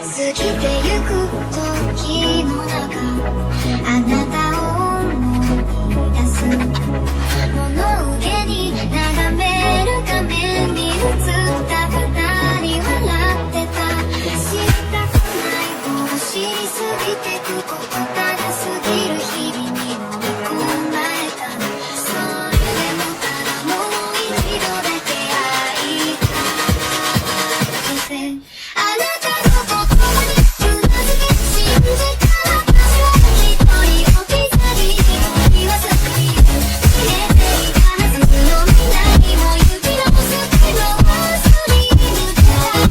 過ぎてゆく時の中あなたを思い出す物憂げに眺める画面に映った二人笑ってた知りたくないを知りすぎてくことただ過ぎる日々に飲み込まれたそれでもただもう一度だけ会いたいあなたの言葉にうなずき信じた私は一人置き去り言わずに消えていたはずの未来も行き直すけど忘れぬから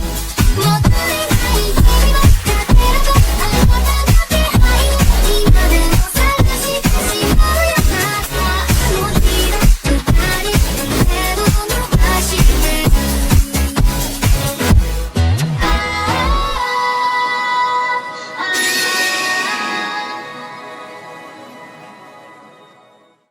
もったいない日々は勝てるとあなたの気配今でも探してしまうよまたあの日の二人手を伸ばして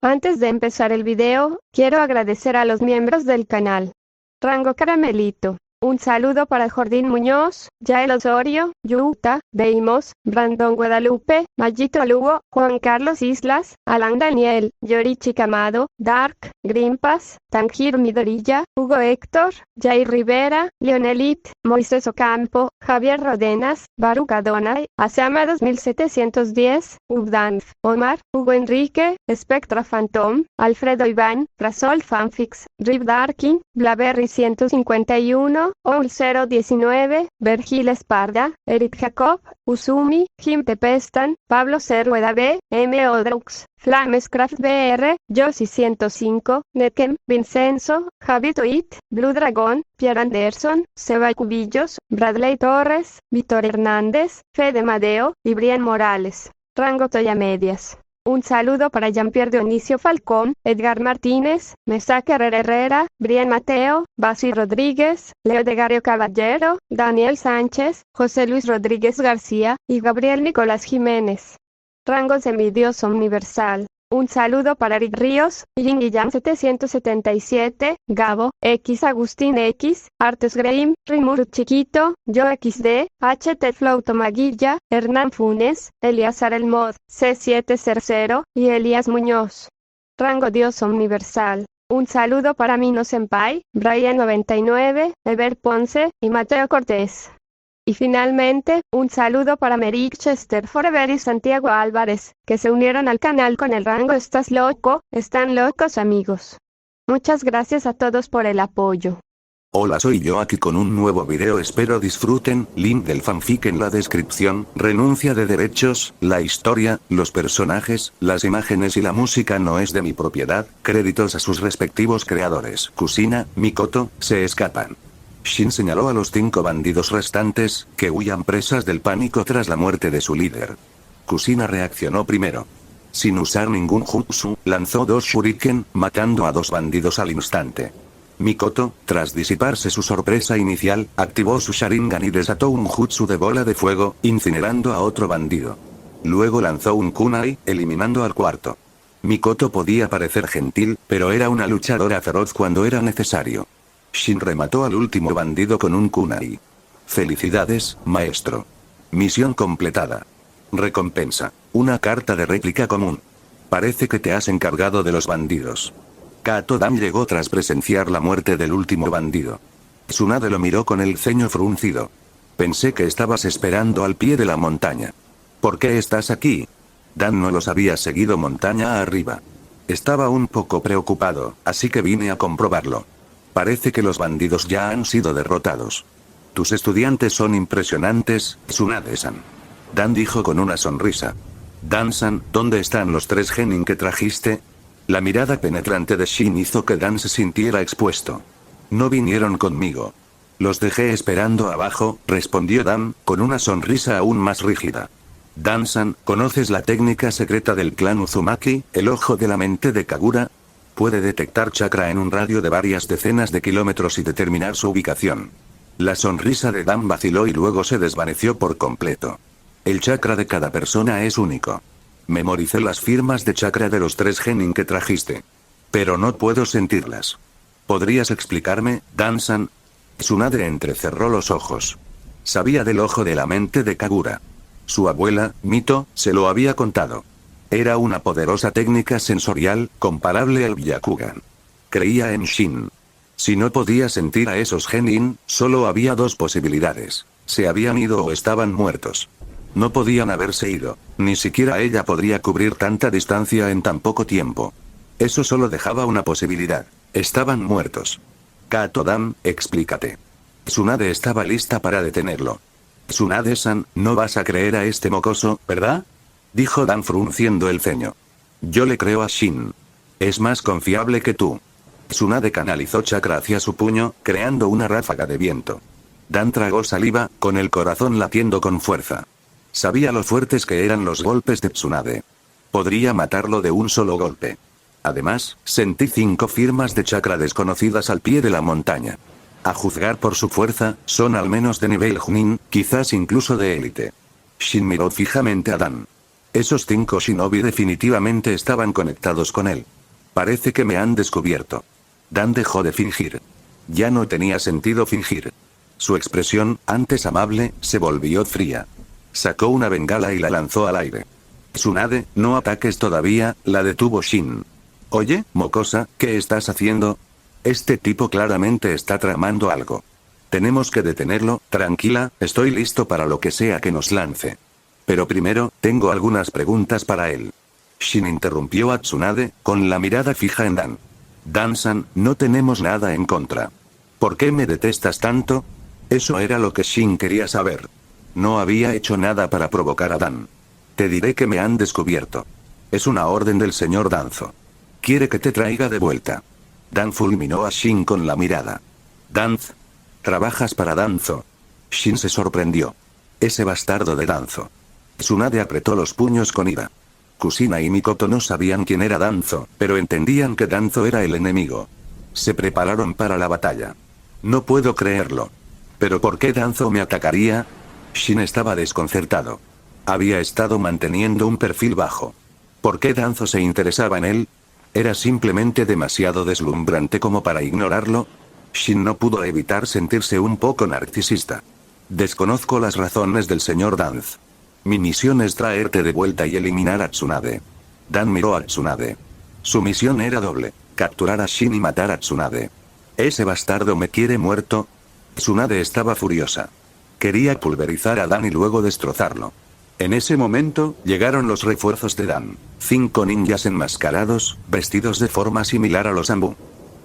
Antes de empezar el video, quiero agradecer a los miembros del canal. Rango Caramelito. Un saludo para Jordín Muñoz, Yael Osorio, Yuta, Deimos, Brandon Guadalupe, Mayito Lugo, Juan Carlos Islas, Alan Daniel, Yorichi Camado, Dark, Grimpas, Tanjiro Midorilla, Hugo Héctor, Jair Rivera, Leonelit, Moisés Ocampo, Javier Rodenas, Baruch Adonai, Asama 2710, Ubdanf, Omar, Hugo Enrique, Spectra Phantom, Alfredo Iván, Rasol Fanfix, Rip Darkin, Blaberry 151, Oul 019, Vergil Esparda, Eric Jacob, Usumi, Jim Tepestan, Pablo Cerrueda B, M. Odrux, Flamescraft BR, Josie 105, Netkem, Vincenzo, Javi Toit, Blue Dragon, Pierre Anderson, Seba Cubillos, Bradley Torres, Víctor Hernández, Fede Madeo, y Brian Morales. Rango Toya Medias. Un saludo para Jean-Pierre Dionisio Falcón, Edgar Martínez, Mesaque Herrera, Brian Mateo, Basi Rodríguez, Leo de Gario Caballero, Daniel Sánchez, José Luis Rodríguez García, y Gabriel Nicolás Jiménez. Rango Semidios Universal. Un saludo para Rick Ríos, Yin Guillán 777, Gabo, X Agustín X, Artes Graham, Rimuru Chiquito, Yo XD, HT Flow Tomaguilla, Hernán Funes, Eliazar El Mod, C700, y Elías Muñoz. Rango Dios Universal. Un saludo para Mino Senpai, Brian 99, Ever Ponce, y Mateo Cortés. Y finalmente, un saludo para Merrick Chester Forever y Santiago Álvarez, que se unieron al canal con el rango ¿Estás loco? Están locos amigos. Muchas gracias a todos por el apoyo. Hola, soy yo aquí con un nuevo video, espero disfruten. Link del fanfic en la descripción. Renuncia de derechos, la historia, los personajes, las imágenes y la música no es de mi propiedad. Créditos a sus respectivos creadores. Kusina, Mikoto, se escapan. Shin señaló a los 5 bandidos restantes, que huyan presas del pánico tras la muerte de su líder. Kusina reaccionó primero. Sin usar ningún jutsu, lanzó 2 shuriken, matando a 2 bandidos al instante. Mikoto, tras disiparse su sorpresa inicial, activó su Sharingan y desató un jutsu de bola de fuego, incinerando a otro bandido. Luego lanzó un kunai, eliminando al cuarto. Mikoto podía parecer gentil, pero era una luchadora feroz cuando era necesario. Shin remató al último bandido con un kunai. Felicidades, maestro. Misión completada. Recompensa. Una carta de réplica común. Parece que te has encargado de los bandidos. Kato Dan llegó tras presenciar la muerte del último bandido. Tsunade lo miró con el ceño fruncido. Pensé que estabas esperando al pie de la montaña. ¿Por qué estás aquí? Dan no los había seguido montaña arriba. Estaba un poco preocupado, así que vine a comprobarlo. Parece que los bandidos ya han sido derrotados. Tus estudiantes son impresionantes, Tsunade-san. Dan dijo con una sonrisa. Dan-san, ¿dónde están los 3 genin que trajiste? La mirada penetrante de Shin hizo que Dan se sintiera expuesto. No vinieron conmigo. Los dejé esperando abajo, respondió Dan, con una sonrisa aún más rígida. Dan-san, ¿conoces la técnica secreta del clan Uzumaki, el ojo de la mente de Kagura? Puede detectar chakra en un radio de varias decenas de kilómetros y determinar su ubicación. La sonrisa de Dan vaciló y luego se desvaneció por completo. El chakra de cada persona es único. Memoricé las firmas de chakra de los 3 genin que trajiste. Pero no puedo sentirlas. ¿Podrías explicarme, Dan-san? Tsunade entrecerró los ojos. Sabía del ojo de la mente de Kagura. Su abuela, Mito, se lo había contado. Era una poderosa técnica sensorial, comparable al Byakugan. Creía en Shin. Si no podía sentir a esos genin, solo había dos posibilidades. Se habían ido o estaban muertos. No podían haberse ido. Ni siquiera ella podría cubrir tanta distancia en tan poco tiempo. Eso solo dejaba una posibilidad. Estaban muertos. Kato-dan, explícate. Tsunade estaba lista para detenerlo. Tsunade-san, no vas a creer a este mocoso, ¿verdad? Dijo Dan frunciendo el ceño. Yo le creo a Shin. Es más confiable que tú. Tsunade canalizó chakra hacia su puño, creando una ráfaga de viento. Dan tragó saliva, con el corazón latiendo con fuerza. Sabía lo fuertes que eran los golpes de Tsunade. Podría matarlo de un solo golpe. Además, sentí 5 firmas de chakra desconocidas al pie de la montaña. A juzgar por su fuerza, son al menos de nivel Junin, quizás incluso de élite. Shin miró fijamente a Dan. Esos 5 shinobi definitivamente estaban conectados con él. Parece que me han descubierto. Dan dejó de fingir. Ya no tenía sentido fingir. Su expresión, antes amable, se volvió fría. Sacó una bengala y la lanzó al aire. Tsunade, no ataques todavía, la detuvo Shin. Oye, mocosa, ¿qué estás haciendo? Este tipo claramente está tramando algo. Tenemos que detenerlo, tranquila, estoy listo para lo que sea que nos lance. Pero primero, tengo algunas preguntas para él. Shin interrumpió a Tsunade, con la mirada fija en Dan. Dan-san, no tenemos nada en contra. ¿Por qué me detestas tanto? Eso era lo que Shin quería saber. No había hecho nada para provocar a Dan. Te diré que me han descubierto. Es una orden del señor Danzo. Quiere que te traiga de vuelta. Dan fulminó a Shin con la mirada. Danz. ¿Trabajas para Danzo? Shin se sorprendió. Ese bastardo de Danzo. Tsunade apretó los puños con ira. Kusina y Mikoto no sabían quién era Danzo, pero entendían que Danzo era el enemigo. Se prepararon para la batalla. No puedo creerlo. ¿Pero por qué Danzo me atacaría? Shin estaba desconcertado. Había estado manteniendo un perfil bajo. ¿Por qué Danzo se interesaba en él? ¿Era simplemente demasiado deslumbrante como para ignorarlo? Shin no pudo evitar sentirse un poco narcisista. Desconozco las razones del señor Danz. Mi misión es traerte de vuelta y eliminar a Tsunade. Dan miró a Tsunade. Su misión era doble: capturar a Shin y matar a Tsunade. ¿Ese bastardo me quiere muerto? Tsunade estaba furiosa. Quería pulverizar a Dan y luego destrozarlo. En ese momento, llegaron los refuerzos de Dan. 5 ninjas enmascarados, vestidos de forma similar a los Ambu.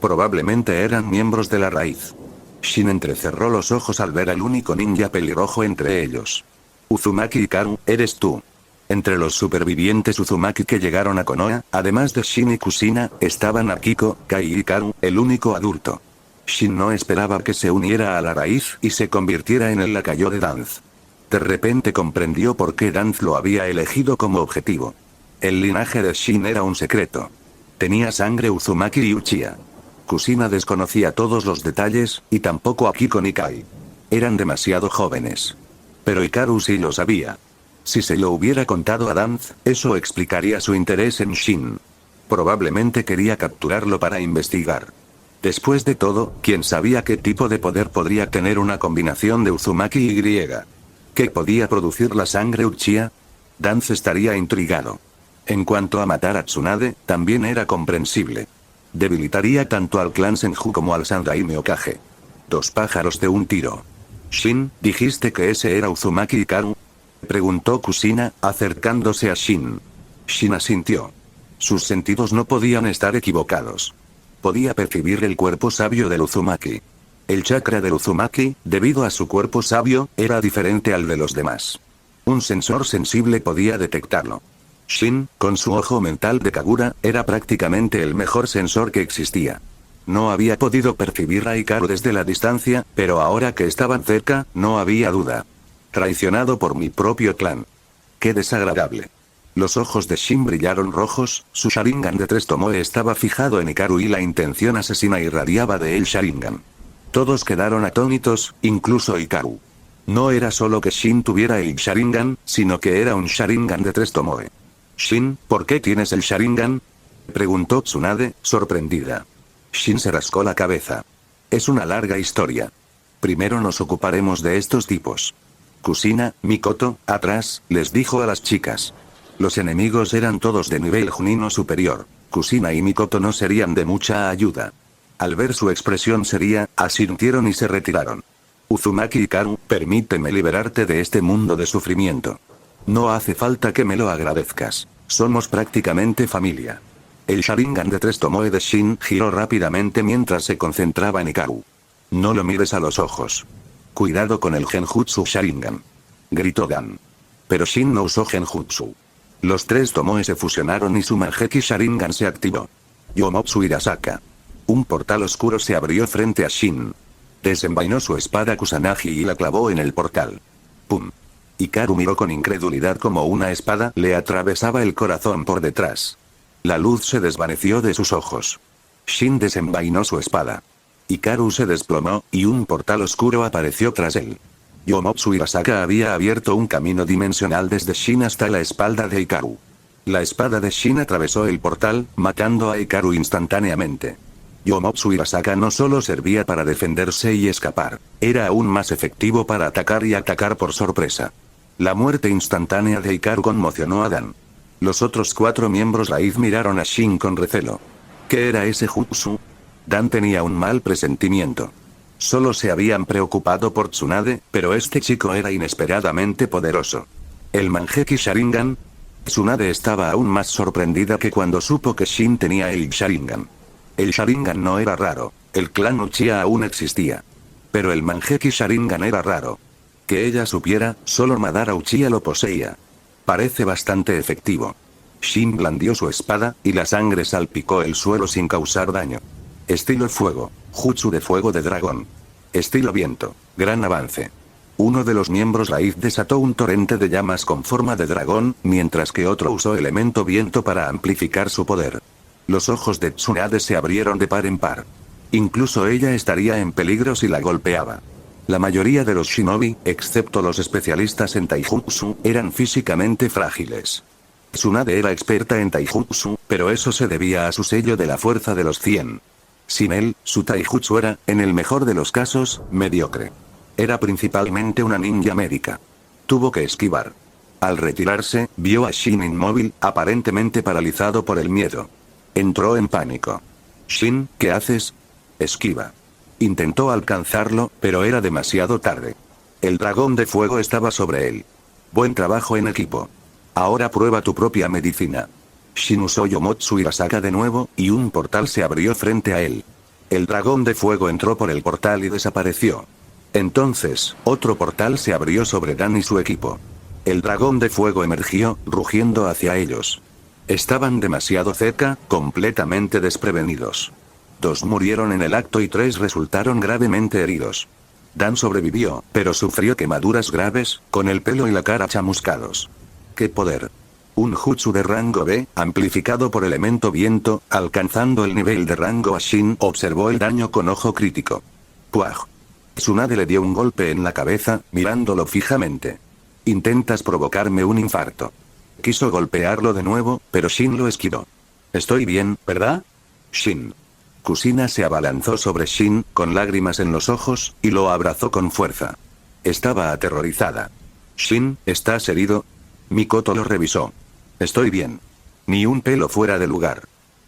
Probablemente eran miembros de la raíz. Shin entrecerró los ojos al ver al único ninja pelirrojo entre ellos. Uzumaki y Karu, ¿eres tú? Entre los supervivientes Uzumaki que llegaron a Konoha, además de Shin y Kusina, estaban Akiko, Kai y Karu, el único adulto. Shin no esperaba que se uniera a la raíz y se convirtiera en el lacayo de Danz. De repente comprendió por qué Danz lo había elegido como objetivo. El linaje de Shin era un secreto. Tenía sangre Uzumaki y Uchiha. Kusina desconocía todos los detalles, y tampoco Akiko ni Kai. Eran demasiado jóvenes. Pero Hikaru sí lo sabía. Si se lo hubiera contado a Danz, eso explicaría su interés en Shin. Probablemente quería capturarlo para investigar. Después de todo, ¿quién sabía qué tipo de poder podría tener una combinación de Uzumaki y griega? ¿Qué podía producir la sangre Uchiha? Danz estaría intrigado. En cuanto a matar a Tsunade, también era comprensible. Debilitaría tanto al clan Senju como al Sandaime Hokage. 2 pájaros de un tiro. Shin, ¿dijiste que ese era Uzumaki y Karu? Preguntó Kusina, acercándose a Shin. Shin asintió. Sus sentidos no podían estar equivocados. Podía percibir el cuerpo sabio del Uzumaki. El chakra del Uzumaki, debido a su cuerpo sabio, era diferente al de los demás. Un sensor sensible podía detectarlo. Shin, con su ojo mental de Kagura, era prácticamente el mejor sensor que existía. No había podido percibir a Hikaru desde la distancia, pero ahora que estaban cerca, no había duda. Traicionado por mi propio clan. Qué desagradable. Los ojos de Shin brillaron rojos, su Sharingan de 3 tomoe estaba fijado en Hikaru y la intención asesina irradiaba de él Sharingan. Todos quedaron atónitos, incluso Hikaru. No era solo que Shin tuviera el Sharingan, sino que era un Sharingan de 3 tomoe. Shin, ¿por qué tienes el Sharingan? Preguntó Tsunade, sorprendida. Shin se rascó la cabeza. Es una larga historia. Primero nos ocuparemos de estos tipos. Kusina, Mikoto, atrás, les dijo a las chicas. Los enemigos eran todos de nivel junino superior. Kusina y Mikoto no serían de mucha ayuda. Al ver su expresión seria, asintieron y se retiraron. Uzumaki y Karu, permíteme liberarte de este mundo de sufrimiento. No hace falta que me lo agradezcas. Somos prácticamente familia. El Sharingan de 3 Tomoe de Shin giró rápidamente mientras se concentraba en Hikaru. No lo mires a los ojos. Cuidado con el Genjutsu Sharingan. Gritó Dan. Pero Shin no usó Genjutsu. Los 3 Tomoe se fusionaron y su Manjeki Sharingan se activó. Yomotsu Hirasaka. Un portal oscuro se abrió frente a Shin. Desenvainó su espada Kusanagi y la clavó en el portal. ¡Pum! Hikaru miró con incredulidad como una espada le atravesaba el corazón por detrás. La luz se desvaneció de sus ojos. Shin desenvainó su espada. Hikaru se desplomó, y un portal oscuro apareció tras él. Yomotsu Hirasaka había abierto un camino dimensional desde Shin hasta la espalda de Hikaru. La espada de Shin atravesó el portal, matando a Hikaru instantáneamente. Yomotsu Hirasaka no solo servía para defenderse y escapar, era aún más efectivo para atacar y atacar por sorpresa. La muerte instantánea de Hikaru conmocionó a Dan. Los otros 4 miembros raíz miraron a Shin con recelo. ¿Qué era ese jutsu? Dan tenía un mal presentimiento. Solo se habían preocupado por Tsunade, pero este chico era inesperadamente poderoso. ¿El Manjeki Sharingan? Tsunade estaba aún más sorprendida que cuando supo que Shin tenía el Sharingan. El Sharingan no era raro, el clan Uchiha aún existía. Pero el Manjeki Sharingan era raro. Que ella supiera, solo Madara Uchiha lo poseía. Parece bastante efectivo. Shin blandió su espada, y la sangre salpicó el suelo sin causar daño. Estilo fuego, jutsu de fuego de dragón. Estilo viento, gran avance. Uno de los miembros raíz desató un torrente de llamas con forma de dragón, mientras que otro usó elemento viento para amplificar su poder. Los ojos de Tsunade se abrieron de par en par. Incluso ella estaría en peligro si la golpeaba. La mayoría de los shinobi, excepto los especialistas en taijutsu, eran físicamente frágiles. Tsunade era experta en taijutsu, pero eso se debía a su sello de la fuerza de los 100. Sin él, su taijutsu era, en el mejor de los casos, mediocre. Era principalmente una ninja médica. Tuvo que esquivar. Al retirarse, vio a Shin inmóvil, aparentemente paralizado por el miedo. Entró en pánico. Shin, ¿qué haces? Esquiva. Intentó alcanzarlo, pero era demasiado tarde. El dragón de fuego estaba sobre él. Buen trabajo en equipo. Ahora prueba tu propia medicina. Shin usó Yomotsu Hirasaka de nuevo, y un portal se abrió frente a él. El dragón de fuego entró por el portal y desapareció. Entonces, otro portal se abrió sobre Dan y su equipo. El dragón de fuego emergió, rugiendo hacia ellos. Estaban demasiado cerca, completamente desprevenidos. 2 murieron en el acto y 3 resultaron gravemente heridos. Dan sobrevivió, pero sufrió quemaduras graves, con el pelo y la cara chamuscados. ¡Qué poder! Un jutsu de rango B, amplificado por elemento viento, alcanzando el nivel de rango A. Shin observó el daño con ojo crítico. ¡Puaj! Tsunade le dio un golpe en la cabeza, mirándolo fijamente. Intentas provocarme un infarto. Quiso golpearlo de nuevo, pero Shin lo esquivó. Estoy bien, ¿verdad? Shin. Kusina se abalanzó sobre Shin, con lágrimas en los ojos, y lo abrazó con fuerza. Estaba aterrorizada. Shin, ¿estás herido? Mikoto lo revisó. Estoy bien. Ni un pelo fuera de lugar.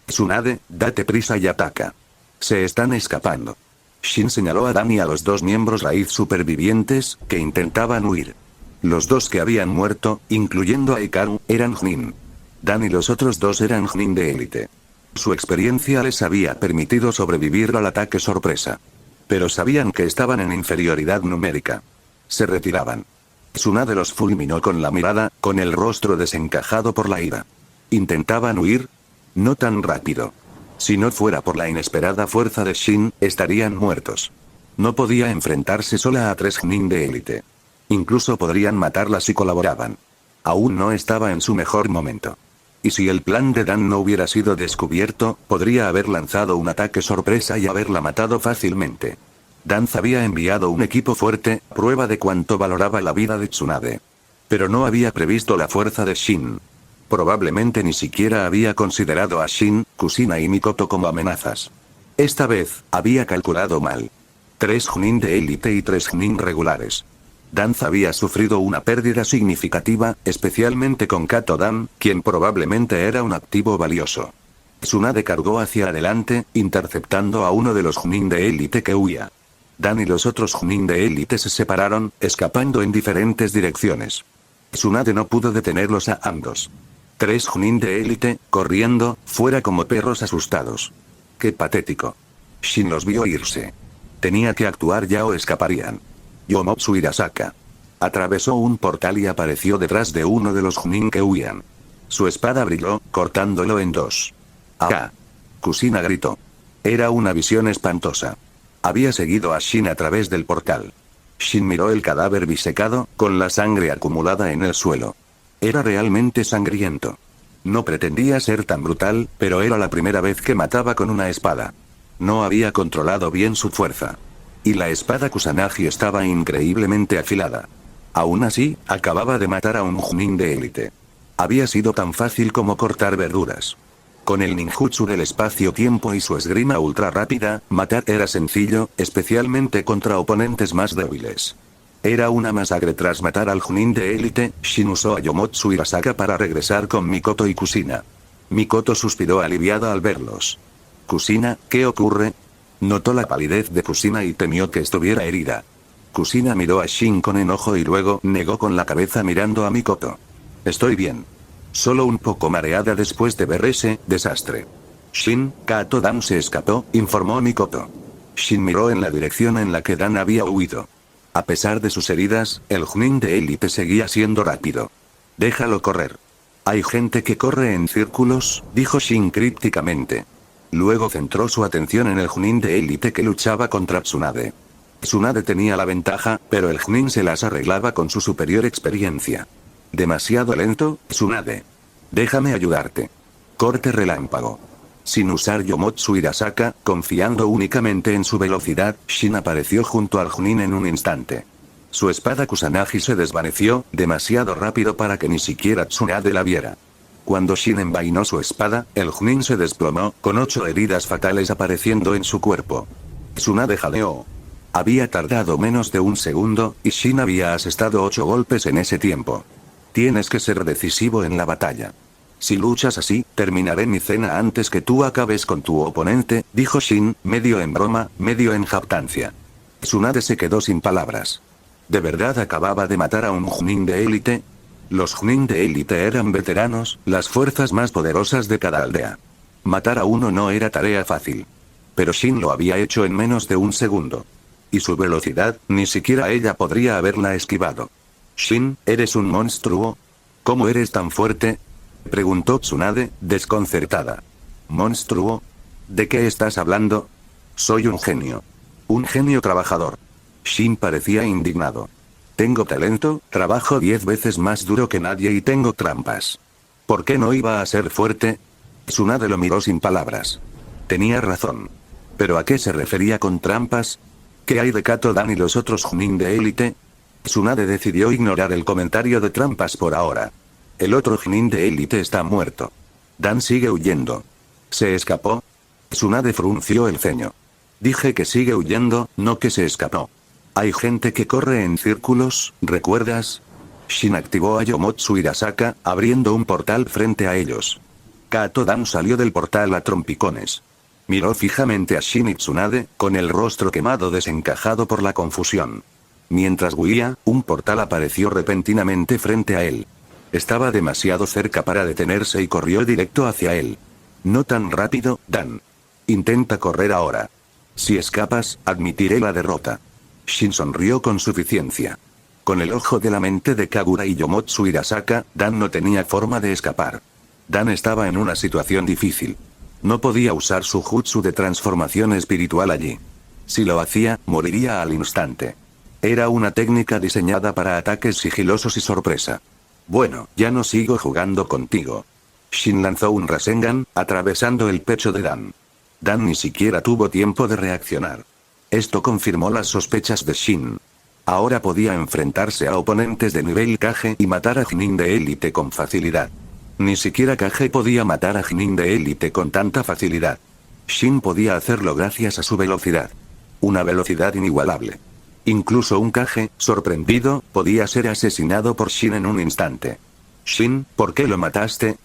Tsunade, date prisa y ataca. Se están escapando. Shin señaló a Dan y a los 2 miembros raíz supervivientes, que intentaban huir. Los 2 que habían muerto, incluyendo a Hikaru, eran Chunin. Dan y los otros 2 eran Chunin de élite. Su experiencia les había permitido sobrevivir al ataque sorpresa. Pero sabían que estaban en inferioridad numérica. Se retiraban. Tsunade los fulminó con la mirada, con el rostro desencajado por la ira. ¿Intentaban huir? No tan rápido. Si no fuera por la inesperada fuerza de Shin, estarían muertos. No podía enfrentarse sola a 3 Chunin de élite. Incluso podrían matarla si colaboraban. Aún no estaba en su mejor momento. Y si el plan de Dan no hubiera sido descubierto, podría haber lanzado un ataque sorpresa y haberla matado fácilmente. Dan había enviado un equipo fuerte, prueba de cuánto valoraba la vida de Tsunade. Pero no había previsto la fuerza de Shin. Probablemente ni siquiera había considerado a Shin, Kusina y Mikoto como amenazas. Esta vez, había calculado mal. 3 Chunin de élite y 3 Chunin regulares. Danza había sufrido una pérdida significativa, especialmente con Kato Dan, quien probablemente era un activo valioso. Tsunade cargó hacia adelante, interceptando a uno de los Chunin de élite que huía. Dan y los otros Chunin de élite se separaron, escapando en diferentes direcciones. Tsunade no pudo detenerlos a ambos. 3 Chunin de élite, corriendo, fuera como perros asustados. ¡Qué patético! Shin los vio irse. Tenía que actuar ya o escaparían. Yomotsu Hirasaka atravesó un portal y apareció detrás de uno de los Chunin que huían. Su espada brilló, cortándolo en dos. ¡Ah! Kusina gritó. Era una visión espantosa. Había seguido a Shin a través del portal. Shin miró el cadáver bisecado, con la sangre acumulada en el suelo. Era realmente sangriento. No pretendía ser tan brutal, pero era la primera vez que mataba con una espada. No había controlado bien su fuerza. Y la espada Kusanagi estaba increíblemente afilada. Aún así, acababa de matar a un Chunin de élite. Había sido tan fácil como cortar verduras. Con el ninjutsu del espacio-tiempo y su esgrima ultra rápida, matar era sencillo, especialmente contra oponentes más débiles. Era una masacre. Tras matar al Chunin de élite, Shin usó a Yomotsu Hirasaka para regresar con Mikoto y Kusina. Mikoto suspiró aliviada al verlos. Kusina, ¿qué ocurre? Notó la palidez de Kusina y temió que estuviera herida. Kusina miró a Shin con enojo y luego negó con la cabeza mirando a Mikoto. Estoy bien. Solo un poco mareada después de ver ese desastre. Shin, Kato Dan se escapó, informó Mikoto. Shin miró en la dirección en la que Dan había huido. A pesar de sus heridas, el Chunin de élite seguía siendo rápido. Déjalo correr. Hay gente que corre en círculos, dijo Shin crípticamente. Luego centró su atención en el Chunin de élite que luchaba contra Tsunade. Tsunade tenía la ventaja, pero el Chunin se las arreglaba con su superior experiencia. Demasiado lento, Tsunade. Déjame ayudarte. Corte relámpago. Sin usar Yomotsu Hirasaka, confiando únicamente en su velocidad, Shin apareció junto al Chunin en un instante. Su espada Kusanagi se desvaneció, demasiado rápido para que ni siquiera Tsunade la viera. Cuando Shin envainó su espada, el Chunin se desplomó, con 8 heridas fatales apareciendo en su cuerpo. Tsunade jadeó. Había tardado menos de un segundo, y Shin había asestado 8 golpes en ese tiempo. Tienes que ser decisivo en la batalla. Si luchas así, terminaré mi cena antes que tú acabes con tu oponente, dijo Shin, medio en broma, medio en jactancia. Tsunade se quedó sin palabras. ¿De verdad acababa de matar a un Chunin de élite? Los Chunin de élite eran veteranos, las fuerzas más poderosas de cada aldea. Matar a uno no era tarea fácil. Pero Shin lo había hecho en menos de un segundo. Y su velocidad, ni siquiera ella podría haberla esquivado. Shin, ¿eres un monstruo? ¿Cómo eres tan fuerte? Preguntó Tsunade, desconcertada. ¿Monstruo? ¿De qué estás hablando? Soy un genio. Un genio trabajador. Shin parecía indignado. Tengo talento, trabajo 10 veces más duro que nadie y tengo trampas. ¿Por qué no iba a ser fuerte? Tsunade lo miró sin palabras. Tenía razón. ¿Pero a qué se refería con trampas? ¿Qué hay de Kato Dan y los otros Chunin de élite? Tsunade decidió ignorar el comentario de trampas por ahora. El otro Chunin de élite está muerto. Dan sigue huyendo. ¿Se escapó? Tsunade frunció el ceño. Dije que sigue huyendo, no que se escapó. Hay gente que corre en círculos, ¿recuerdas? Shin activó a Yomotsu Hirasaka, abriendo un portal frente a ellos. Kato Dan salió del portal a trompicones. Miró fijamente a Shin y Tsunade, con el rostro quemado desencajado por la confusión. Mientras huía, un portal apareció repentinamente frente a él. Estaba demasiado cerca para detenerse y corrió directo hacia él. No tan rápido, Dan. Intenta correr ahora. Si escapas, admitiré la derrota. Shin sonrió con suficiencia. Con el ojo de la mente de Kagura y Yomotsu Hirasaka, Dan no tenía forma de escapar. Dan estaba en una situación difícil. No podía usar su jutsu de transformación espiritual allí. Si lo hacía, moriría al instante. Era una técnica diseñada para ataques sigilosos y sorpresa. Bueno, ya no sigo jugando contigo. Shin lanzó un Rasengan, atravesando el pecho de Dan. Dan ni siquiera tuvo tiempo de reaccionar. Esto confirmó las sospechas de Shin. Ahora podía enfrentarse a oponentes de nivel Kage y matar a Chunin de élite con facilidad. Ni siquiera Kage podía matar a Chunin de élite con tanta facilidad. Shin podía hacerlo gracias a su velocidad. Una velocidad inigualable. Incluso un Kage, sorprendido, podía ser asesinado por Shin en un instante. Shin, ¿por qué lo mataste?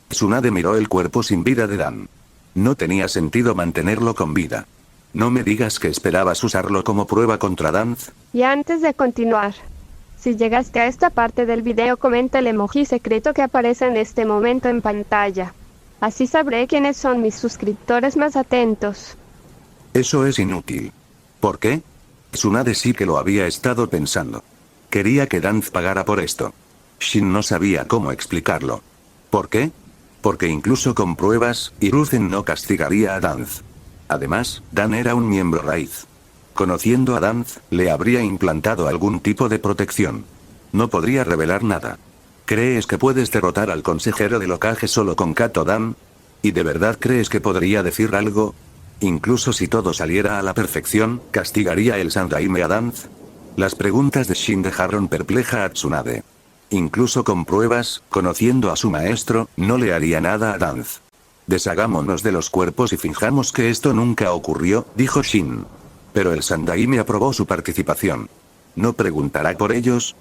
Tsunade miró el cuerpo sin vida de Dan. No tenía sentido mantenerlo con vida. No me digas que esperabas usarlo como prueba contra Danz. Y antes de continuar, si llegaste a esta parte del video, comenta el emoji secreto que aparece en este momento en pantalla. Así sabré quiénes son mis suscriptores más atentos. Eso es inútil. ¿Por qué? Tsunade sí que lo había estado pensando. Quería que Danz pagara por esto. Shin no sabía cómo explicarlo. ¿Por qué? Porque incluso con pruebas, Hiruzen no castigaría a Danz. Además, Dan era un miembro raíz. Conociendo a Danz, le habría implantado algún tipo de protección. No podría revelar nada. ¿Crees que puedes derrotar al consejero del Hokage solo con Kato Dan? ¿Y de verdad crees que podría decir algo? Incluso si todo saliera a la perfección, ¿castigaría el Sandaime a Danz? Las preguntas de Shin dejaron perpleja a Tsunade. Incluso con pruebas, conociendo a su maestro, no le haría nada a Danz. Deshagámonos de los cuerpos y finjamos que esto nunca ocurrió, dijo Shin. Pero el Sandaime aprobó su participación. ¿No preguntará por ellos?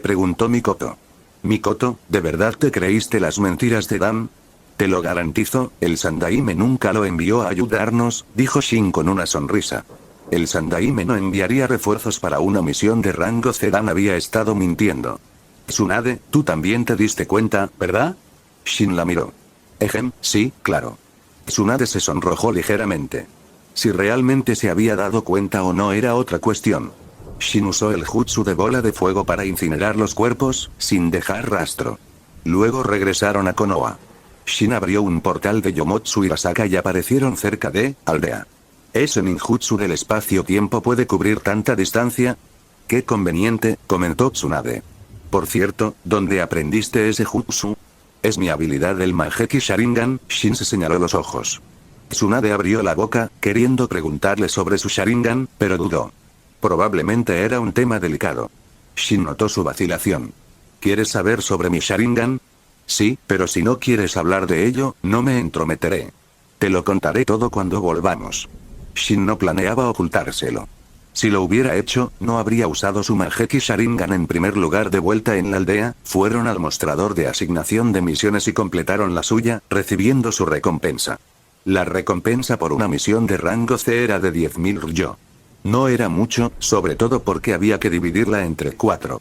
Preguntó Mikoto. Mikoto, ¿de verdad te creíste las mentiras de Dan? Te lo garantizo, el Sandaime nunca lo envió a ayudarnos, dijo Shin con una sonrisa. El Sandaime no enviaría refuerzos para una misión de rango C. Dan había estado mintiendo. Tsunade, tú también te diste cuenta, ¿verdad? Shin la miró. Sí, claro. Tsunade se sonrojó ligeramente. Si realmente se había dado cuenta o no era otra cuestión. Shin usó el jutsu de bola de fuego para incinerar los cuerpos, sin dejar rastro. Luego regresaron a Konoha. Shin abrió un portal de Yomotsu y Arasaka y aparecieron cerca de aldea. ¿Ese ninjutsu del espacio-tiempo puede cubrir tanta distancia? Qué conveniente, comentó Tsunade. Por cierto, ¿dónde aprendiste ese jutsu? Es mi habilidad del Manjeki Sharingan. Shin se señaló los ojos. Tsunade abrió la boca, queriendo preguntarle sobre su Sharingan, pero dudó. Probablemente era un tema delicado. Shin notó su vacilación. ¿Quieres saber sobre mi Sharingan? Sí, pero si no quieres hablar de ello, no me entrometeré. Te lo contaré todo cuando volvamos. Shin no planeaba ocultárselo. Si lo hubiera hecho, no habría usado su Manjeki Sharingan en primer lugar. De vuelta en la aldea, fueron al mostrador de asignación de misiones y completaron la suya, recibiendo su recompensa. La recompensa por una misión de rango C era de 10.000 ryo. No era mucho, sobre todo porque había que dividirla entre 4.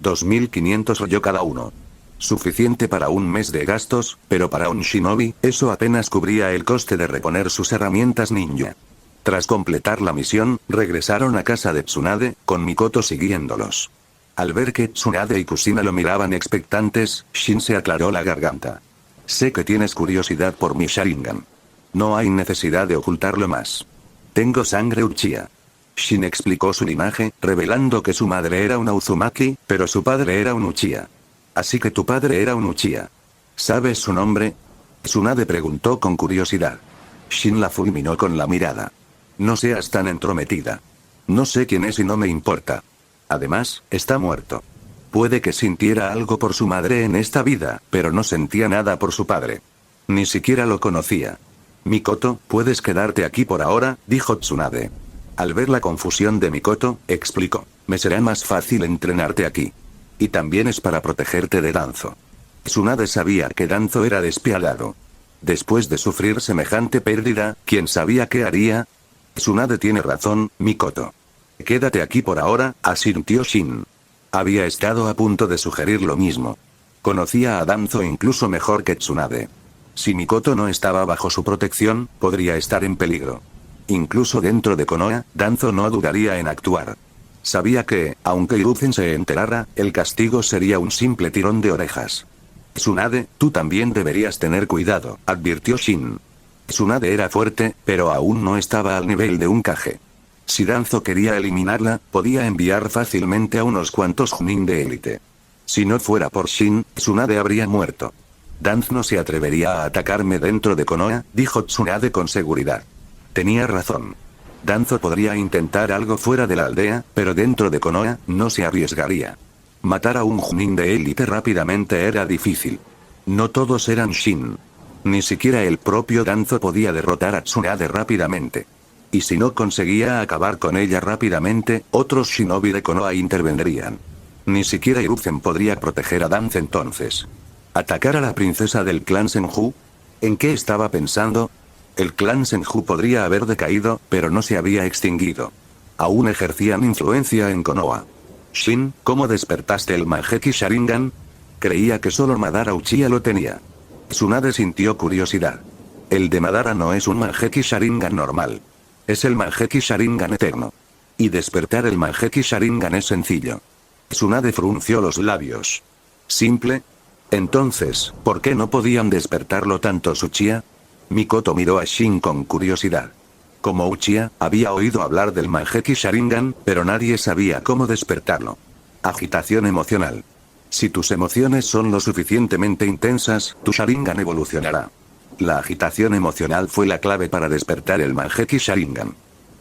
2.500 ryo cada uno. Suficiente para un mes de gastos, pero para un shinobi, eso apenas cubría el coste de reponer sus herramientas ninja. Tras completar la misión, regresaron a casa de Tsunade, con Mikoto siguiéndolos. Al ver que Tsunade y Kusina lo miraban expectantes, Shin se aclaró la garganta. Sé que tienes curiosidad por mi Sharingan. No hay necesidad de ocultarlo más. Tengo sangre Uchiha. Shin explicó su linaje, revelando que su madre era una Uzumaki, pero su padre era un Uchiha. Así que tu padre era un Uchiha. ¿Sabes su nombre? Tsunade preguntó con curiosidad. Shin la fulminó con la mirada. No seas tan entrometida. No sé quién es y no me importa. Además, está muerto. Puede que sintiera algo por su madre en esta vida, pero no sentía nada por su padre. Ni siquiera lo conocía. Mikoto, puedes quedarte aquí por ahora, dijo Tsunade. Al ver la confusión de Mikoto, explicó. Me será más fácil entrenarte aquí. Y también es para protegerte de Danzo. Tsunade sabía que Danzo era despiadado. Después de sufrir semejante pérdida, ¿quién sabía qué haría? Tsunade tiene razón, Mikoto. Quédate aquí por ahora, asintió Shin. Había estado a punto de sugerir lo mismo. Conocía a Danzo incluso mejor que Tsunade. Si Mikoto no estaba bajo su protección, podría estar en peligro. Incluso dentro de Konoha, Danzo no dudaría en actuar. Sabía que, aunque Hiruzen se enterara, el castigo sería un simple tirón de orejas. Tsunade, tú también deberías tener cuidado, advirtió Shin. Tsunade era fuerte, pero aún no estaba al nivel de un Kage. Si Danzo quería eliminarla, podía enviar fácilmente a unos cuantos Chunin de élite. Si no fuera por Shin, Tsunade habría muerto. Danzo no se atrevería a atacarme dentro de Konoha, dijo Tsunade con seguridad. Tenía razón. Danzo podría intentar algo fuera de la aldea, pero dentro de Konoha, no se arriesgaría. Matar a un Chunin de élite rápidamente era difícil. No todos eran Shin. Ni siquiera el propio Danzo podía derrotar a Tsunade rápidamente. Y si no conseguía acabar con ella rápidamente, otros shinobi de Konoha intervendrían. Ni siquiera Hiruzen podría proteger a Danzo entonces. ¿Atacar a la princesa del clan Senju? ¿En qué estaba pensando? El clan Senju podría haber decaído, pero no se había extinguido. Aún ejercían influencia en Konoha. Shin, ¿cómo despertaste el Mangekyou Sharingan? Creía que solo Madara Uchiha lo tenía. Tsunade sintió curiosidad. El de Madara no es un Mangekyou Sharingan normal. Es el Mangekyou Sharingan eterno. Y despertar el Mangekyou Sharingan es sencillo. Tsunade frunció los labios. ¿Simple? Entonces, ¿por qué no podían despertarlo tantos Uchiha? Mikoto miró a Shin con curiosidad. Como Uchiha, había oído hablar del Mangekyou Sharingan, pero nadie sabía cómo despertarlo. Agitación emocional. Si tus emociones son lo suficientemente intensas, tu Sharingan evolucionará. La agitación emocional fue la clave para despertar el Mangekyou Sharingan.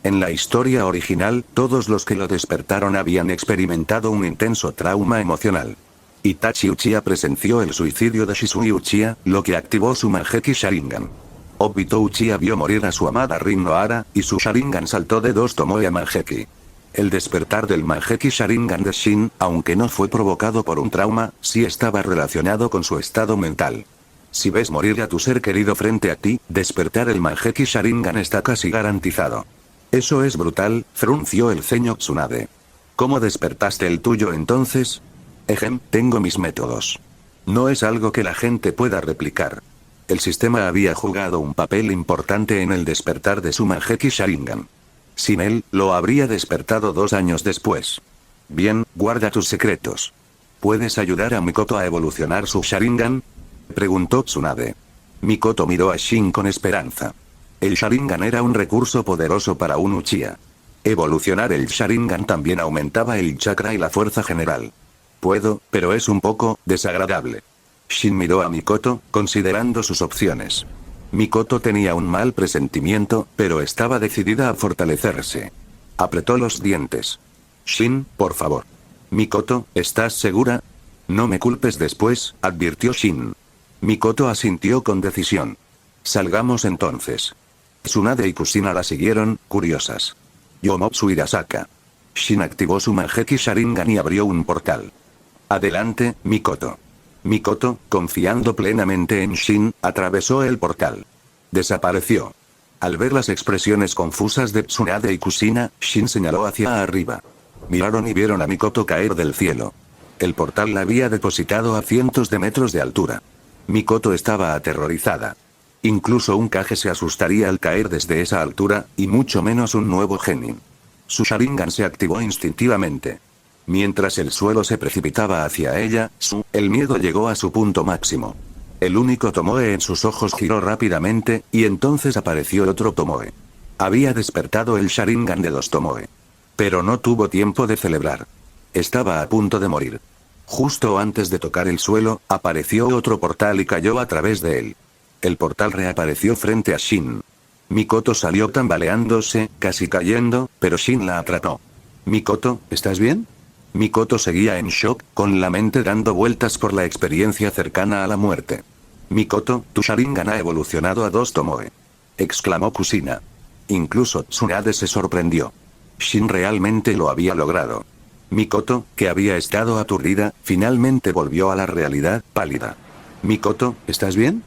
En la historia original, todos los que lo despertaron habían experimentado un intenso trauma emocional. Itachi Uchiha presenció el suicidio de Shisui Uchiha, lo que activó su Mangekyou Sharingan. Obito Uchiha vio morir a su amada Rin Nohara, y su Sharingan saltó de 2 Tomoe a Mangekyou. El despertar del Mangekyou Sharingan de Shin, aunque no fue provocado por un trauma, sí estaba relacionado con su estado mental. Si ves morir a tu ser querido frente a ti, despertar el Mangekyou Sharingan está casi garantizado. Eso es brutal, frunció el ceño Tsunade. ¿Cómo despertaste el tuyo entonces? Tengo mis métodos. No es algo que la gente pueda replicar. El sistema había jugado un papel importante en el despertar de su Mangekyou Sharingan. Sin él, lo habría despertado 2 años después. Bien, guarda tus secretos. ¿Puedes ayudar a Mikoto a evolucionar su Sharingan? Preguntó Tsunade. Mikoto miró a Shin con esperanza. El Sharingan era un recurso poderoso para un Uchiha. Evolucionar el Sharingan también aumentaba el chakra y la fuerza general. Puedo, pero es un poco desagradable. Shin miró a Mikoto, considerando sus opciones. Mikoto tenía un mal presentimiento, pero estaba decidida a fortalecerse. Apretó los dientes. Shin, por favor. Mikoto, ¿estás segura? No me culpes después, advirtió Shin. Mikoto asintió con decisión. Salgamos entonces. Tsunade y Kusina la siguieron, curiosas. Yomotsu Hirasaka. Shin activó su Mangekyou Sharingan y abrió un portal. Adelante, Mikoto. Mikoto, confiando plenamente en Shin, atravesó el portal. Desapareció. Al ver las expresiones confusas de Tsunade y Kusina, Shin señaló hacia arriba. Miraron y vieron a Mikoto caer del cielo. El portal la había depositado a cientos de metros de altura. Mikoto estaba aterrorizada. Incluso un Kage se asustaría al caer desde esa altura, y mucho menos un nuevo genin. Su Sharingan se activó instintivamente. Mientras el suelo se precipitaba hacia ella, el miedo llegó a su punto máximo. El único Tomoe en sus ojos giró rápidamente, y entonces apareció otro Tomoe. Había despertado el Sharingan de 2 Tomoe. Pero no tuvo tiempo de celebrar. Estaba a punto de morir. Justo antes de tocar el suelo, apareció otro portal y cayó a través de él. El portal reapareció frente a Shin. Mikoto salió tambaleándose, casi cayendo, pero Shin la atrapó. Mikoto, ¿estás bien? Mikoto seguía en shock, con la mente dando vueltas por la experiencia cercana a la muerte. Mikoto, tu Sharingan ha evolucionado a 2 Tomoe. Exclamó Kusina. Incluso Tsunade se sorprendió. Shin realmente lo había logrado. Mikoto, que había estado aturdida, finalmente volvió a la realidad, pálida. Mikoto, ¿estás bien?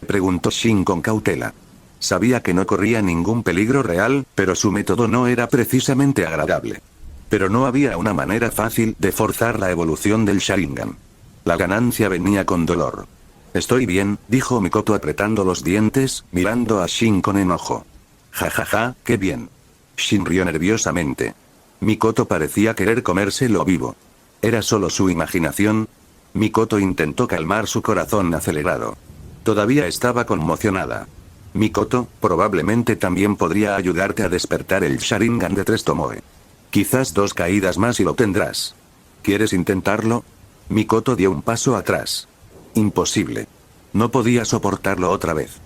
Preguntó Shin con cautela. Sabía que no corría ningún peligro real, pero su método no era precisamente agradable. Pero no había una manera fácil de forzar la evolución del Sharingan. La ganancia venía con dolor. Estoy bien, dijo Mikoto apretando los dientes, mirando a Shin con enojo. Jajaja, qué bien. Shin rió nerviosamente. Mikoto parecía querer comérselo vivo. ¿Era solo su imaginación? Mikoto intentó calmar su corazón acelerado. Todavía estaba conmocionada. Mikoto, probablemente también podría ayudarte a despertar el Sharingan de 3 Tomoe. Quizás 2 caídas más y lo tendrás. ¿Quieres intentarlo? Mikoto dio un paso atrás. Imposible. No podía soportarlo otra vez.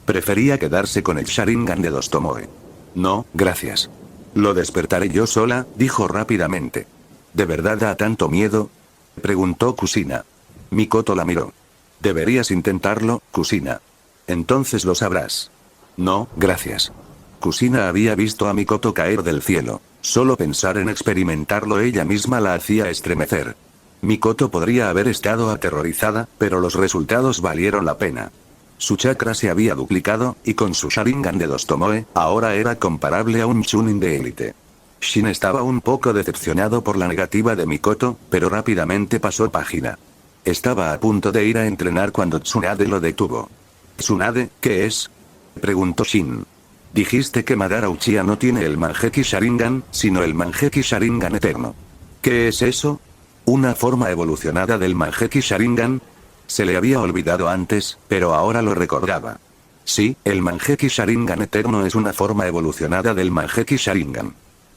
Prefería quedarse con el Sharingan de 2 Tomoe. No, gracias. Lo despertaré yo sola, dijo rápidamente. ¿De verdad da tanto miedo? Preguntó Kusina. Mikoto la miró. Deberías intentarlo, Kusina. Entonces lo sabrás. No, gracias. Kusina había visto a Mikoto caer del cielo. Solo pensar en experimentarlo ella misma la hacía estremecer. Mikoto podría haber estado aterrorizada, pero los resultados valieron la pena. Su chakra se había duplicado, y con su Sharingan de 2 Tomoe, ahora era comparable a un Chunin de élite. Shin estaba un poco decepcionado por la negativa de Mikoto, pero rápidamente pasó página. Estaba a punto de ir a entrenar cuando Tsunade lo detuvo. ¿Tsunade, qué es?, preguntó Shin. Dijiste que Madara Uchiha no tiene el Mangekyou Sharingan, sino el Mangekyou Sharingan eterno. ¿Qué es eso? ¿Una forma evolucionada del Mangekyou Sharingan? Se le había olvidado antes, pero ahora lo recordaba. Sí, el Mangekyou Sharingan eterno es una forma evolucionada del Mangekyou Sharingan.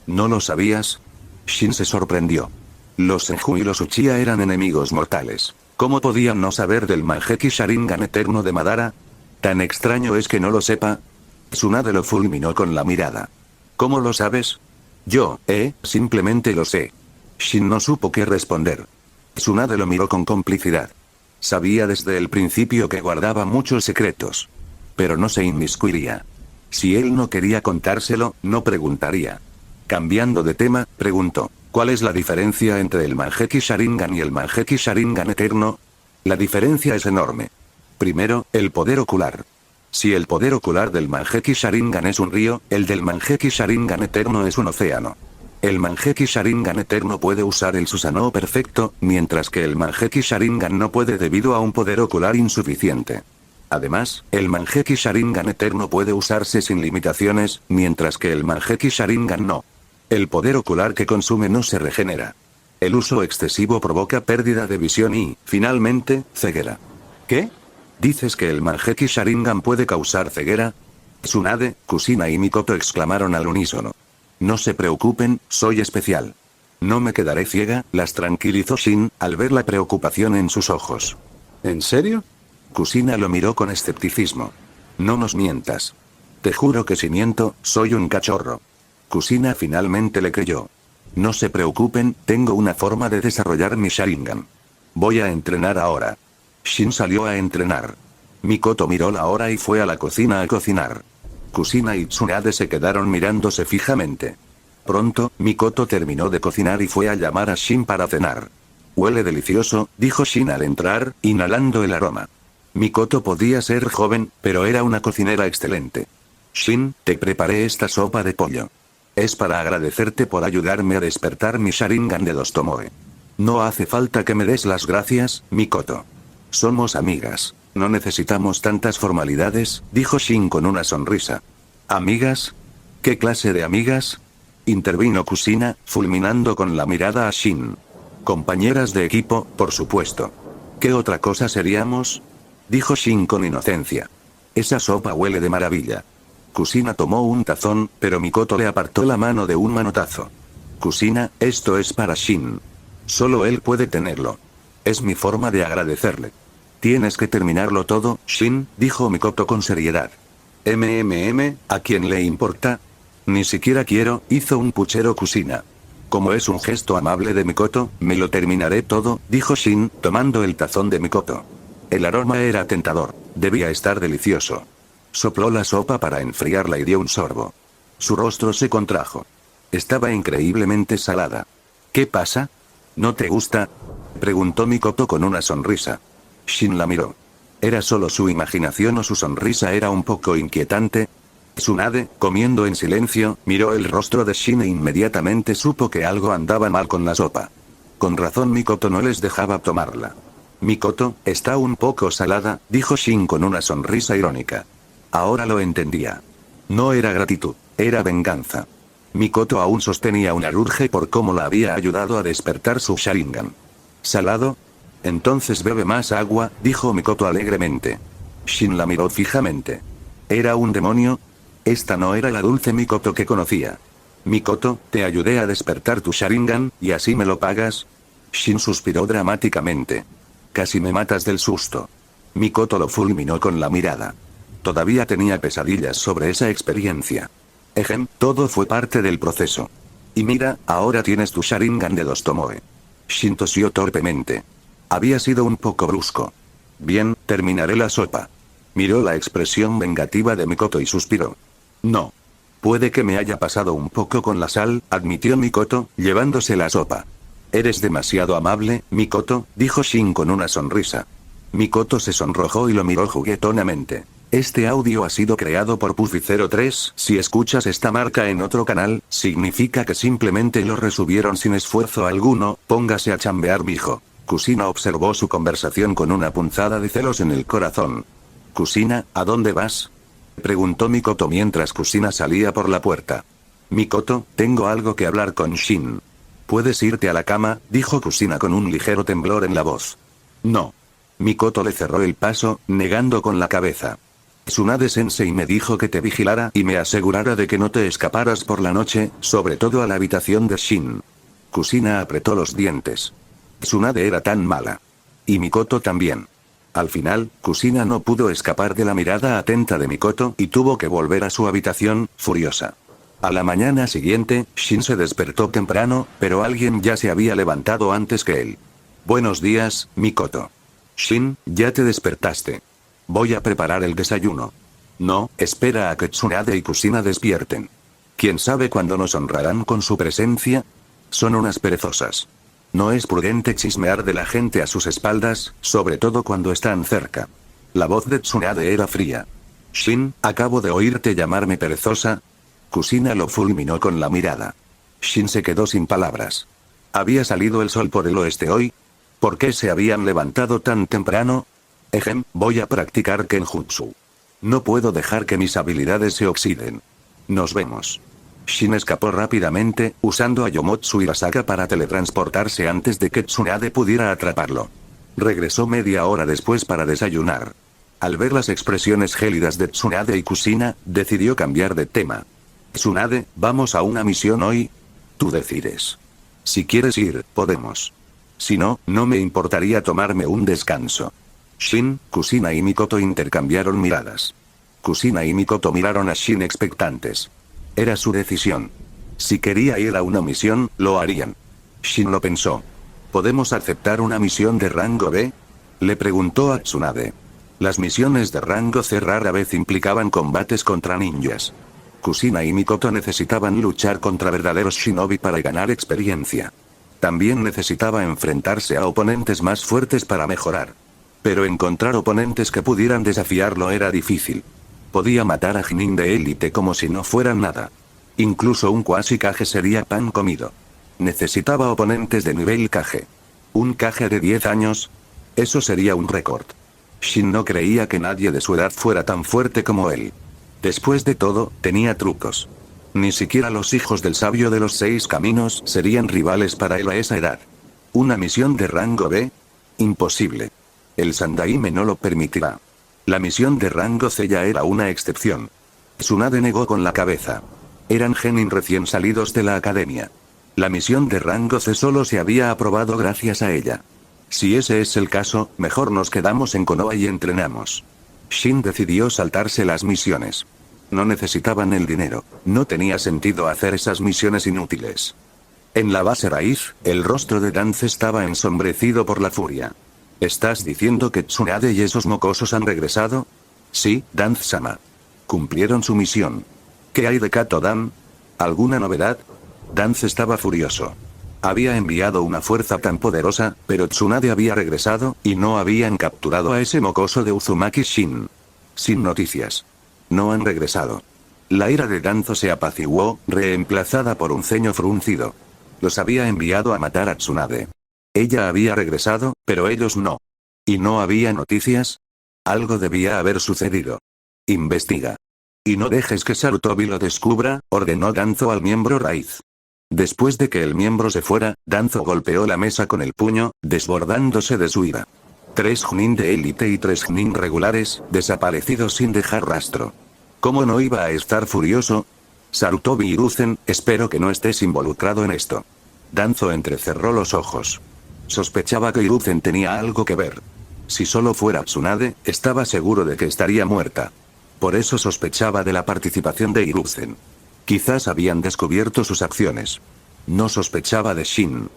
¿No lo sabías? Shin se sorprendió. Los Senju y los Uchiha eran enemigos mortales. ¿Cómo podían no saber del Mangekyou Sharingan eterno de Madara? Tan extraño es que no lo sepa. Tsunade lo fulminó con la mirada. ¿Cómo lo sabes? Yo, simplemente lo sé. Shin no supo qué responder. Tsunade lo miró con complicidad. Sabía desde el principio que guardaba muchos secretos. Pero no se inmiscuiría. Si él no quería contárselo, no preguntaría. Cambiando de tema, preguntó, ¿cuál es la diferencia entre el Mangekyou Sharingan y el Mangekyou Sharingan eterno? La diferencia es enorme. Primero, el poder ocular. Si el poder ocular del Mangekyou Sharingan es un río, el del Mangekyou Sharingan eterno es un océano. El Mangekyou Sharingan eterno puede usar el Susanoo perfecto, mientras que el Mangekyou Sharingan no puede debido a un poder ocular insuficiente. Además, el Mangekyou Sharingan eterno puede usarse sin limitaciones, mientras que el Mangekyou Sharingan no. El poder ocular que consume no se regenera. El uso excesivo provoca pérdida de visión y, finalmente, ceguera. ¿Qué? ¿Dices que el Mangekyou Sharingan puede causar ceguera? Tsunade, Kusina y Mikoto exclamaron al unísono. No se preocupen, soy especial. No me quedaré ciega, las tranquilizó Shin, al ver la preocupación en sus ojos. ¿En serio? Kusina lo miró con escepticismo. No nos mientas. Te juro que si miento, soy un cachorro. Kusina finalmente le creyó. No se preocupen, tengo una forma de desarrollar mi Sharingan. Voy a entrenar ahora. Shin salió a entrenar. Mikoto miró la hora y fue a la cocina a cocinar. Kusina y Tsunade se quedaron mirándose fijamente. Pronto, Mikoto terminó de cocinar y fue a llamar a Shin para cenar. Huele delicioso, dijo Shin al entrar, inhalando el aroma. Mikoto podía ser joven, pero era una cocinera excelente. Shin, te preparé esta sopa de pollo. Es para agradecerte por ayudarme a despertar mi Sharingan de 2 Tomoe. No hace falta que me des las gracias, Mikoto. Somos amigas. No necesitamos tantas formalidades, dijo Shin con una sonrisa. ¿Amigas? ¿Qué clase de amigas? Intervino Kusina, fulminando con la mirada a Shin. Compañeras de equipo, por supuesto. ¿Qué otra cosa seríamos? Dijo Shin con inocencia. Esa sopa huele de maravilla. Kusina tomó un tazón, pero Mikoto le apartó la mano de un manotazo. Kusina, esto es para Shin. Solo él puede tenerlo. Es mi forma de agradecerle. Tienes que terminarlo todo, Shin, dijo Mikoto con seriedad. ¿A quién le importa? Ni siquiera quiero, hizo un puchero Kusina. Como es un gesto amable de Mikoto, me lo terminaré todo, dijo Shin, tomando el tazón de Mikoto. El aroma era tentador, debía estar delicioso. Sopló la sopa para enfriarla y dio un sorbo. Su rostro se contrajo. Estaba increíblemente salada. ¿Qué pasa? ¿No te gusta?, preguntó Mikoto con una sonrisa. Shin la miró. ¿Era solo su imaginación o su sonrisa era un poco inquietante? Tsunade, comiendo en silencio, miró el rostro de Shin e inmediatamente supo que algo andaba mal con la sopa. Con razón Mikoto no les dejaba tomarla. Mikoto, está un poco salada, dijo Shin con una sonrisa irónica. Ahora lo entendía. No era gratitud, era venganza. Mikoto aún sostenía un arurge por cómo la había ayudado a despertar su Sharingan. ¿Salado? Entonces bebe más agua, dijo Mikoto alegremente. Shin la miró fijamente. ¿Era un demonio? Esta no era la dulce Mikoto que conocía. Mikoto, te ayudé a despertar tu Sharingan, ¿y así me lo pagas? Shin suspiró dramáticamente. Casi me matas del susto. Mikoto lo fulminó con la mirada. Todavía tenía pesadillas sobre esa experiencia. Todo fue parte del proceso. Y mira, ahora tienes tu Sharingan de 2 Tomoe. Shin tosió torpemente. Había sido un poco brusco. Bien, terminaré la sopa. Miró la expresión vengativa de Mikoto y suspiró. No. Puede que me haya pasado un poco con la sal, admitió Mikoto, llevándose la sopa. Eres demasiado amable, Mikoto, dijo Shin con una sonrisa. Mikoto se sonrojó y lo miró juguetonamente. Este audio ha sido creado por Puffy03. Si escuchas esta marca en otro canal, significa que simplemente lo resubieron sin esfuerzo alguno. Póngase a chambear, mijo. Kusina observó su conversación con una punzada de celos en el corazón. Kusina, ¿a dónde vas?, preguntó Mikoto mientras Kusina salía por la puerta. Mikoto, tengo algo que hablar con Shin. Puedes irte a la cama, dijo Kusina con un ligero temblor en la voz. No. Mikoto le cerró el paso, negando con la cabeza. Tsunade-sensei me dijo que te vigilara y me asegurara de que no te escaparas por la noche, sobre todo a la habitación de Shin. Kusina apretó los dientes. Tsunade era tan mala. Y Mikoto también. Al final, Kusina no pudo escapar de la mirada atenta de Mikoto y tuvo que volver a su habitación, furiosa. A la mañana siguiente, Shin se despertó temprano, pero alguien ya se había levantado antes que él. Buenos días, Mikoto. Shin, ya te despertaste. Voy a preparar el desayuno. No, espera a que Tsunade y Kusina despierten. ¿Quién sabe cuándo nos honrarán con su presencia? Son unas perezosas. No es prudente chismear de la gente a sus espaldas, sobre todo cuando están cerca. La voz de Tsunade era fría. Shin, acabo de oírte llamarme perezosa. Kusina lo fulminó con la mirada. Shin se quedó sin palabras. ¿Había salido el sol por el oeste hoy? ¿Por qué se habían levantado tan temprano? Voy a practicar Kenjutsu. No puedo dejar que mis habilidades se oxiden. Nos vemos. Shin escapó rápidamente, usando a Yomotsu y la saga para teletransportarse antes de que Tsunade pudiera atraparlo. Regresó media hora después para desayunar. Al ver las expresiones gélidas de Tsunade y Kusina, decidió cambiar de tema. Tsunade, ¿vamos a una misión hoy? Tú decides. Si quieres ir, podemos. Si no, no me importaría tomarme un descanso. Shin, Kusina y Mikoto intercambiaron miradas. Kusina y Mikoto miraron a Shin expectantes. Era su decisión. Si quería ir a una misión, lo harían. Shin lo pensó. ¿Podemos aceptar una misión de rango B?, le preguntó a Tsunade. Las misiones de rango C rara vez implicaban combates contra ninjas. Kusina y Mikoto necesitaban luchar contra verdaderos shinobi para ganar experiencia. También necesitaba enfrentarse a oponentes más fuertes para mejorar. Pero encontrar oponentes que pudieran desafiarlo era difícil. Podía matar a Genin de élite como si no fueran nada. Incluso un Quasi Kage sería pan comido. Necesitaba oponentes de nivel Kage. ¿Un Kage de 10 años? Eso sería un récord. Shin no creía que nadie de su edad fuera tan fuerte como él. Después de todo, tenía trucos. Ni siquiera los hijos del sabio de los 6 caminos serían rivales para él a esa edad. ¿Una misión de rango B? Imposible. El Sandaime no lo permitirá. La misión de rango C ya era una excepción. Tsunade negó con la cabeza. Eran genin recién salidos de la academia. La misión de rango C solo se había aprobado gracias a ella. Si ese es el caso, mejor nos quedamos en Konoha y entrenamos. Shin decidió saltarse las misiones. No necesitaban el dinero, no tenía sentido hacer esas misiones inútiles. En la base raíz, el rostro de Dance estaba ensombrecido por la furia. ¿Estás diciendo que Tsunade y esos mocosos han regresado? Sí, Dance-sama. Cumplieron su misión. ¿Qué hay de Kato-dan? ¿Alguna novedad? Dance estaba furioso. Había enviado una fuerza tan poderosa, pero Tsunade había regresado, y no habían capturado a ese mocoso de Uzumaki Shin. Sin noticias. No han regresado. La ira de Danzo se apaciguó, reemplazada por un ceño fruncido. Los había enviado a matar a Tsunade. Ella había regresado, pero ellos no. ¿Y no había noticias? Algo debía haber sucedido. Investiga. Y no dejes que Sarutobi lo descubra, ordenó Danzo al miembro raíz. Después de que el miembro se fuera, Danzo golpeó la mesa con el puño, desbordándose de su ira. 3 Chunin de élite y 3 Chunin regulares, desaparecidos sin dejar rastro. ¿Cómo no iba a estar furioso? Sarutobi Hiruzen, espero que no estés involucrado en esto. Danzo entrecerró los ojos. Sospechaba que Hiruzen tenía algo que ver. Si solo fuera Tsunade, estaba seguro de que estaría muerta. Por eso sospechaba de la participación de Hiruzen. Quizás habían descubierto sus acciones. No sospechaba de Shin.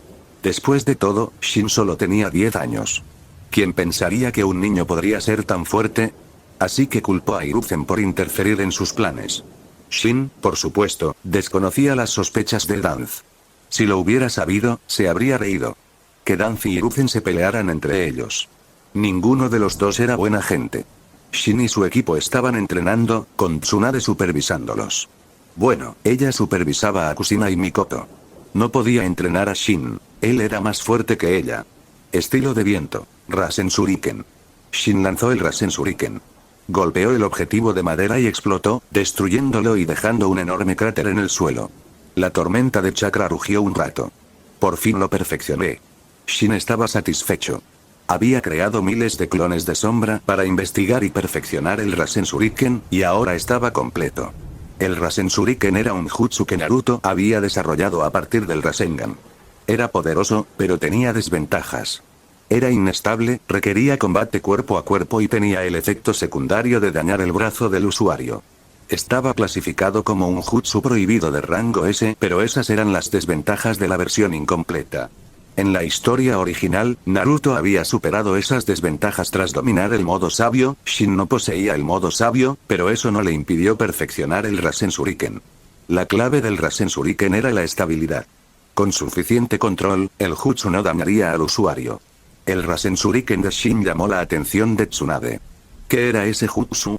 Después de todo, Shin solo tenía 10 años. ¿Quién pensaría que un niño podría ser tan fuerte? Así que culpó a Hiruzen por interferir en sus planes. Shin, por supuesto, desconocía las sospechas de Danz. Si lo hubiera sabido, se habría reído. Que Danz y Hiruzen se pelearan entre ellos. Ninguno de los dos era buena gente. Shin y su equipo estaban entrenando, con Tsunade supervisándolos. Bueno, ella supervisaba a Kusina y Mikoto. No podía entrenar a Shin, él era más fuerte que ella. Estilo de viento, Rasen Shuriken. Shin lanzó el Rasen Shuriken. Golpeó el objetivo de madera y explotó, destruyéndolo y dejando un enorme cráter en el suelo. La tormenta de chakra rugió un rato. Por fin lo perfeccioné. Shin estaba satisfecho. Había creado miles de clones de sombra para investigar y perfeccionar el Rasen Shuriken, y ahora estaba completo. El Rasen Shuriken era un jutsu que Naruto había desarrollado a partir del Rasengan. Era poderoso, pero tenía desventajas. Era inestable, requería combate cuerpo a cuerpo y tenía el efecto secundario de dañar el brazo del usuario. Estaba clasificado como un jutsu prohibido de rango S, pero esas eran las desventajas de la versión incompleta. En la historia original, Naruto había superado esas desventajas tras dominar el modo sabio. Shin no poseía el modo sabio, pero eso no le impidió perfeccionar el Rasen Shuriken. La clave del Rasen Shuriken era la estabilidad. Con suficiente control, el jutsu no dañaría al usuario. El Rasen Shuriken de Shin llamó la atención de Tsunade. ¿Qué era ese jutsu?,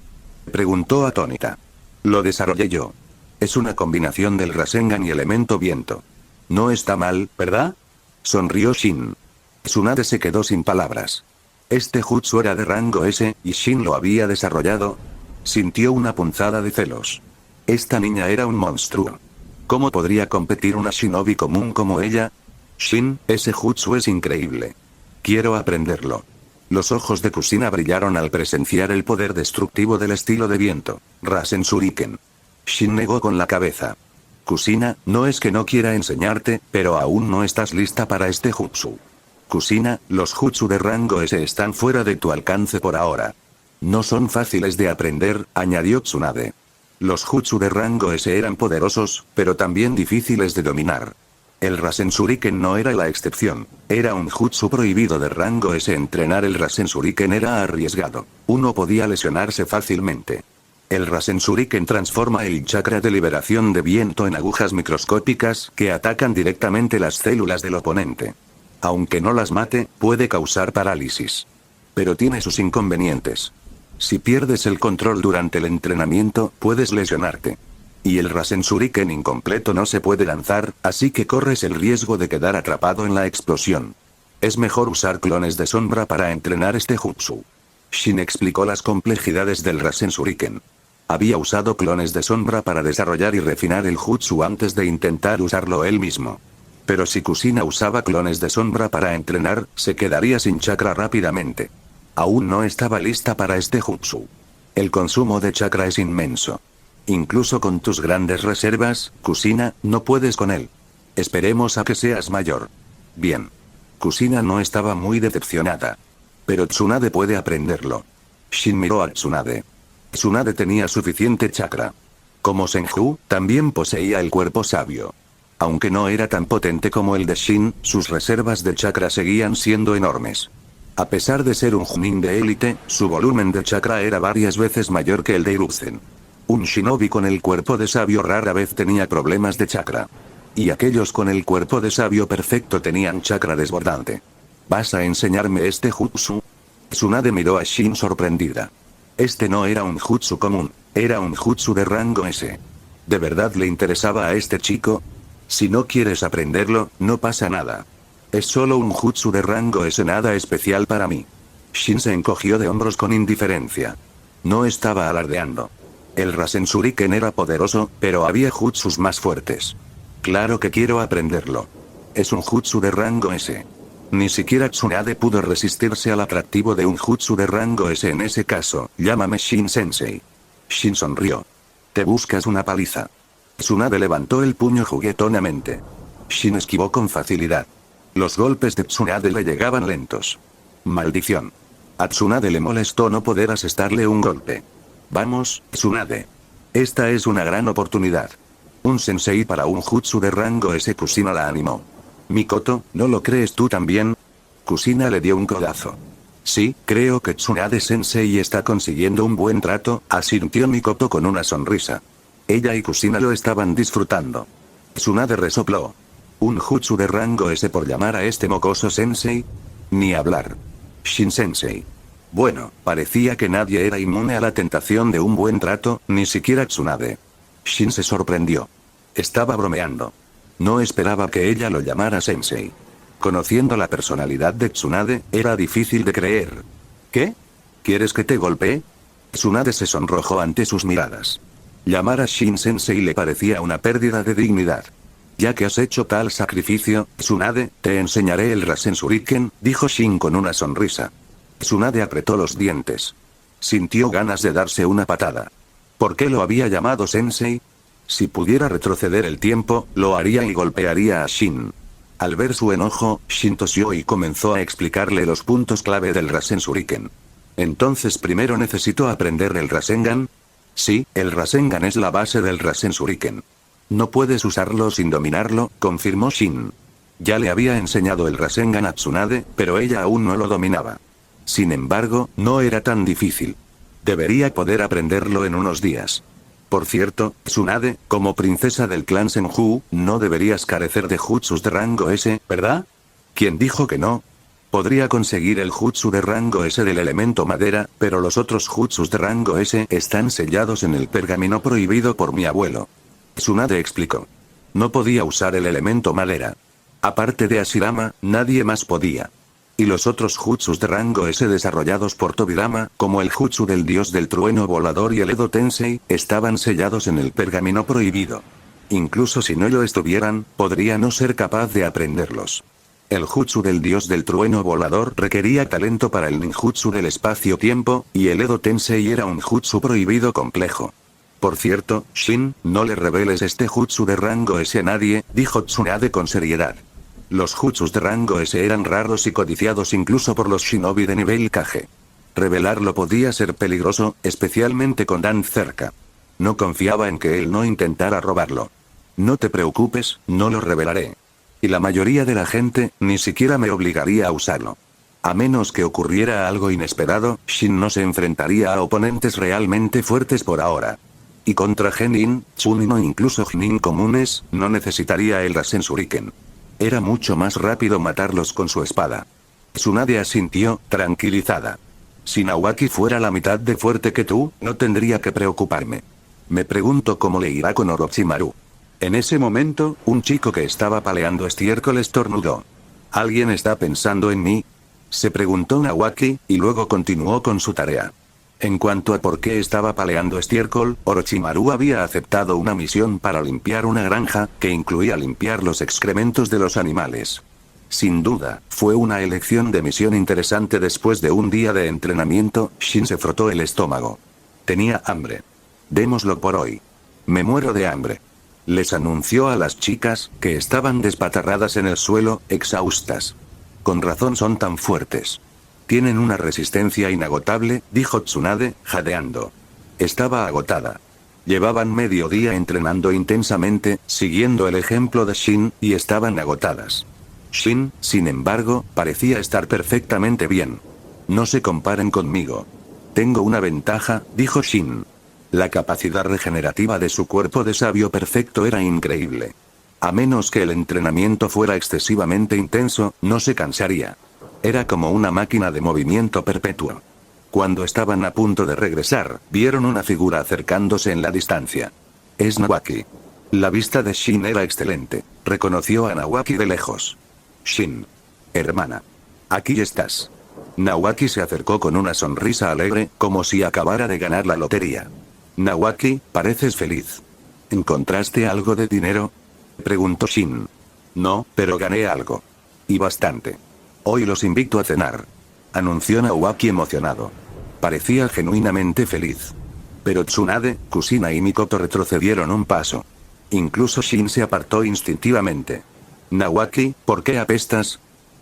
preguntó atónita. Lo desarrollé yo. Es una combinación del Rasengan y elemento viento. No está mal, ¿verdad?, sonrió Shin. Tsunade se quedó sin palabras. Este jutsu era de rango S, y Shin lo había desarrollado. Sintió una punzada de celos. Esta niña era un monstruo. ¿Cómo podría competir una shinobi común como ella? Shin, ese jutsu es increíble. Quiero aprenderlo. Los ojos de Kusina brillaron al presenciar el poder destructivo del estilo de viento, Rasen Shuriken. Shin negó con la cabeza. Kusina, no es que no quiera enseñarte, pero aún no estás lista para este jutsu. Kusina, los jutsu de rango S están fuera de tu alcance por ahora. No son fáciles de aprender, añadió Tsunade. Los jutsu de rango S eran poderosos, pero también difíciles de dominar. El Rasen Shuriken no era la excepción. Era un jutsu prohibido de rango S. Entrenar el Rasen Shuriken era arriesgado. Uno podía lesionarse fácilmente. El Rasen Shuriken transforma el chakra de liberación de viento en agujas microscópicas que atacan directamente las células del oponente. Aunque no las mate, puede causar parálisis. Pero tiene sus inconvenientes. Si pierdes el control durante el entrenamiento, puedes lesionarte. Y el Rasen Shuriken incompleto no se puede lanzar, así que corres el riesgo de quedar atrapado en la explosión. Es mejor usar clones de sombra para entrenar este jutsu. Shin explicó las complejidades del Rasen Shuriken. Había usado clones de sombra para desarrollar y refinar el jutsu antes de intentar usarlo él mismo. Pero si Kusina usaba clones de sombra para entrenar, se quedaría sin chakra rápidamente. Aún no estaba lista para este jutsu. El consumo de chakra es inmenso. Incluso con tus grandes reservas, Kusina, no puedes con él. Esperemos a que seas mayor. Bien. Kusina no estaba muy decepcionada. Pero Tsunade puede aprenderlo. Shin miró a Tsunade. Tsunade tenía suficiente chakra. Como Senju, también poseía el cuerpo sabio. Aunque no era tan potente como el de Shin, sus reservas de chakra seguían siendo enormes. A pesar de ser un Chunin de élite, su volumen de chakra era varias veces mayor que el de Hiruzen. Un shinobi con el cuerpo de sabio rara vez tenía problemas de chakra. Y aquellos con el cuerpo de sabio perfecto tenían chakra desbordante. ¿Vas a enseñarme este jutsu? Tsunade miró a Shin sorprendida. Este no era un jutsu común, era un jutsu de rango S. ¿De verdad le interesaba a este chico? Si no quieres aprenderlo, no pasa nada. Es solo un jutsu de rango S, nada especial para mí. Shin se encogió de hombros con indiferencia. No estaba alardeando. El Rasen Shuriken era poderoso, pero había jutsus más fuertes. Claro que quiero aprenderlo. Es un jutsu de rango S. Ni siquiera Tsunade pudo resistirse al atractivo de un jutsu de rango S. En ese caso, llámame Shin-sensei. Shin sonrió. Te buscas una paliza. Tsunade levantó el puño juguetonamente. Shin esquivó con facilidad. Los golpes de Tsunade le llegaban lentos. Maldición. A Tsunade le molestó no poder asestarle un golpe. Vamos, Tsunade. Esta es una gran oportunidad. Un sensei para un jutsu de rango S. Kusina la animó. Mikoto, ¿no lo crees tú también? Kusina le dio un codazo. Sí, creo que Tsunade sensei está consiguiendo un buen trato, asintió Mikoto con una sonrisa. Ella y Kusina lo estaban disfrutando. Tsunade resopló. ¿Un jutsu de rango S por llamar a este mocoso sensei? Ni hablar. Shin sensei. Bueno, parecía que nadie era inmune a la tentación de un buen trato, ni siquiera Tsunade. Shin se sorprendió. Estaba bromeando. No esperaba que ella lo llamara sensei. Conociendo la personalidad de Tsunade, era difícil de creer. ¿Qué? ¿Quieres que te golpee? Tsunade se sonrojó ante sus miradas. Llamar a Shin sensei le parecía una pérdida de dignidad. Ya que has hecho tal sacrificio, Tsunade, te enseñaré el Rasen Shuriken, dijo Shin con una sonrisa. Tsunade apretó los dientes. Sintió ganas de darse una patada. ¿Por qué lo había llamado sensei? Si pudiera retroceder el tiempo, lo haría y golpearía a Shin. Al ver su enojo, Shin tosió y comenzó a explicarle los puntos clave del Rasen Shuriken. Entonces primero necesito aprender el Rasengan. Sí, el Rasengan es la base del Rasen Shuriken. No puedes usarlo sin dominarlo, confirmó Shin. Ya le había enseñado el Rasengan a Tsunade, pero ella aún no lo dominaba. Sin embargo, no era tan difícil. Debería poder aprenderlo en unos días. Por cierto, Tsunade, como princesa del clan Senju, no deberías carecer de jutsus de rango S, ¿verdad? ¿Quién dijo que no? Podría conseguir el jutsu de rango S del elemento madera, pero los otros jutsus de rango S están sellados en el pergamino prohibido por mi abuelo. Tsunade explicó. No podía usar el elemento madera. Aparte de Ashirama, nadie más podía. Y los otros jutsus de rango S desarrollados por Tobirama, como el jutsu del dios del trueno volador y el Edo Tensei, estaban sellados en el pergamino prohibido. Incluso si no lo estuvieran, podría no ser capaz de aprenderlos. El jutsu del dios del trueno volador requería talento para el ninjutsu del espacio-tiempo, y el Edo Tensei era un jutsu prohibido complejo. Por cierto, Shin, no le reveles este jutsu de rango S a nadie, dijo Tsunade con seriedad. Los jutsus de rango S eran raros y codiciados incluso por los shinobi de nivel Kage. Revelarlo podía ser peligroso, especialmente con Dan cerca. No confiaba en que él no intentara robarlo. No te preocupes, no lo revelaré. Y la mayoría de la gente, ni siquiera me obligaría a usarlo. A menos que ocurriera algo inesperado, Shin no se enfrentaría a oponentes realmente fuertes por ahora. Y contra Genin, Chunin o incluso Genin comunes, no necesitaría el Rasen Shuriken. Era mucho más rápido matarlos con su espada. Tsunade asintió, tranquilizada. Si Nawaki fuera la mitad de fuerte que tú, no tendría que preocuparme. Me pregunto cómo le irá con Orochimaru. En ese momento, un chico que estaba paleando estiércol estornudó. ¿Alguien está pensando en mí? Se preguntó Nawaki, y luego continuó con su tarea. En cuanto a por qué estaba paleando estiércol, Orochimaru había aceptado una misión para limpiar una granja, que incluía limpiar los excrementos de los animales. Sin duda, fue una elección de misión interesante. Después de un día de entrenamiento, Shin se frotó el estómago. Tenía hambre. Démoslo por hoy. Me muero de hambre. Les anunció a las chicas, que estaban despatarradas en el suelo, exhaustas. Con razón son tan fuertes. Tienen una resistencia inagotable, dijo Tsunade, jadeando. Estaba agotada. Llevaban medio día entrenando intensamente, siguiendo el ejemplo de Shin, y estaban agotadas. Shin, sin embargo, parecía estar perfectamente bien. No se comparen conmigo. Tengo una ventaja, dijo Shin. La capacidad regenerativa de su cuerpo de sabio perfecto era increíble. A menos que el entrenamiento fuera excesivamente intenso, no se cansaría. Era como una máquina de movimiento perpetuo. Cuando estaban a punto de regresar, vieron una figura acercándose en la distancia. Es Nawaki. La vista de Shin era excelente. Reconoció a Nawaki de lejos. Shin. Hermana. Aquí estás. Nawaki se acercó con una sonrisa alegre, como si acabara de ganar la lotería. Nawaki, pareces feliz. ¿Encontraste algo de dinero? Preguntó Shin. No, pero gané algo. Y bastante. Hoy los invito a cenar. Anunció Nawaki emocionado. Parecía genuinamente feliz. Pero Tsunade, Kusina y Mikoto retrocedieron un paso. Incluso Shin se apartó instintivamente. Nawaki, ¿por qué apestas?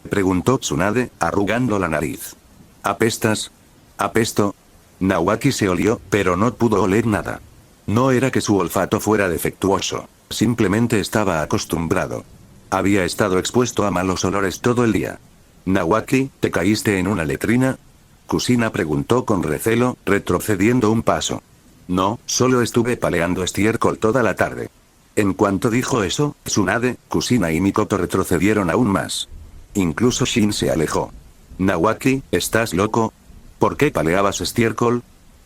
Preguntó Tsunade, arrugando la nariz. ¿Apestas? ¿Apesto? Nawaki se olió, pero no pudo oler nada. No era que su olfato fuera defectuoso, simplemente estaba acostumbrado. Había estado expuesto a malos olores todo el día. Nawaki, ¿te caíste en una letrina? Kusina preguntó con recelo, retrocediendo un paso. No, solo estuve paleando estiércol toda la tarde. En cuanto dijo eso, Tsunade, Kusina y Mikoto retrocedieron aún más. Incluso Shin se alejó. Nawaki, ¿estás loco? ¿Por qué paleabas estiércol?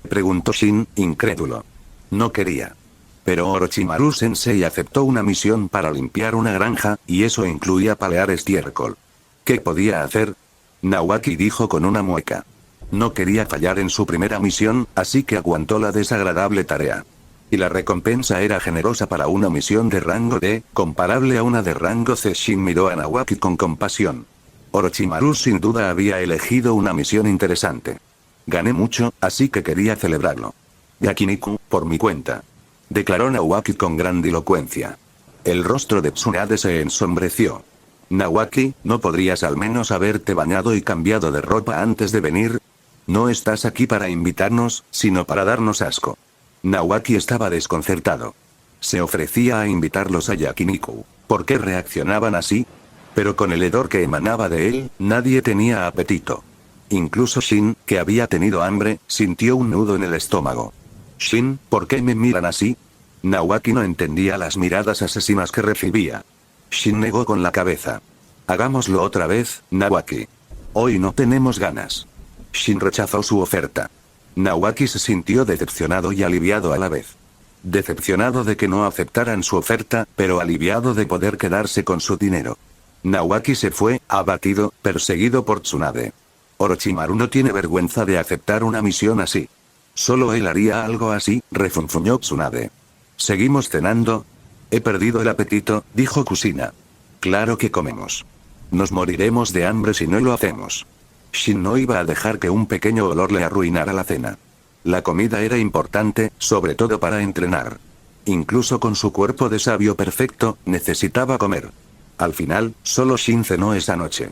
Preguntó Shin, incrédulo. No quería. Pero Orochimaru Sensei aceptó una misión para limpiar una granja, y eso incluía palear estiércol. ¿Qué podía hacer? Nawaki dijo con una mueca. No quería fallar en su primera misión, así que aguantó la desagradable tarea. Y la recompensa era generosa para una misión de rango D, comparable a una de rango C. Shin miró a Nawaki con compasión. Orochimaru sin duda había elegido una misión interesante. Gané mucho, así que quería celebrarlo. Yakiniku, por mi cuenta. Declaró Nawaki con grandilocuencia. El rostro de Tsunade se ensombreció. Nawaki, ¿no podrías al menos haberte bañado y cambiado de ropa antes de venir? No estás aquí para invitarnos, sino para darnos asco. Nawaki estaba desconcertado. Se ofrecía a invitarlos a Yakiniku. ¿Por qué reaccionaban así? Pero con el hedor que emanaba de él, nadie tenía apetito. Incluso Shin, que había tenido hambre, sintió un nudo en el estómago. Shin, ¿por qué me miran así? Nawaki no entendía las miradas asesinas que recibía. Shin negó con la cabeza. Hagámoslo otra vez, Nawaki. Hoy no tenemos ganas. Shin rechazó su oferta. Nawaki se sintió decepcionado y aliviado a la vez. Decepcionado de que no aceptaran su oferta, pero aliviado de poder quedarse con su dinero. Nawaki se fue, abatido, perseguido por Tsunade. Orochimaru no tiene vergüenza de aceptar una misión así. Solo él haría algo así, refunfuñó Tsunade. ¿Seguimos cenando? He perdido el apetito, dijo Kusina. Claro que comemos. Nos moriremos de hambre si no lo hacemos. Shin no iba a dejar que un pequeño olor le arruinara la cena. La comida era importante, sobre todo para entrenar. Incluso con su cuerpo de sabio perfecto, necesitaba comer. Al final, solo Shin cenó esa noche.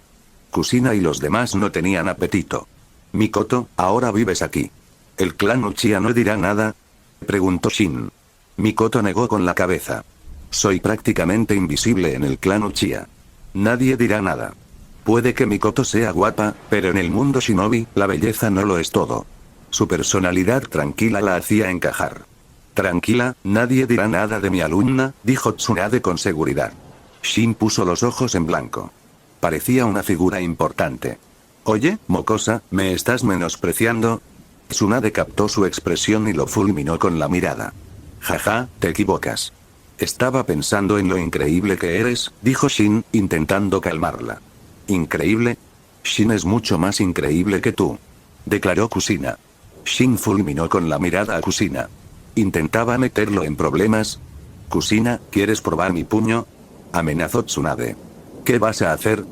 Kusina y los demás no tenían apetito. Mikoto, ahora vives aquí. ¿El clan Uchiha no dirá nada? Preguntó Shin. Mikoto negó con la cabeza. Soy prácticamente invisible en el clan Uchiha. Nadie dirá nada. Puede que Mikoto sea guapa, pero en el mundo shinobi, la belleza no lo es todo. Su personalidad tranquila la hacía encajar. Tranquila, nadie dirá nada de mi alumna, dijo Tsunade con seguridad. Shin puso los ojos en blanco. Parecía una figura importante. Oye, mocosa, ¿me estás menospreciando? Tsunade captó su expresión y lo fulminó con la mirada. Jaja, te equivocas. Estaba pensando en lo increíble que eres, dijo Shin, intentando calmarla. ¿Increíble? Shin es mucho más increíble que tú. Declaró Kusina. Shin fulminó con la mirada a Kusina. ¿Intentaba meterlo en problemas? Kusina, ¿quieres probar mi puño? Amenazó Tsunade. ¿Qué vas a hacer?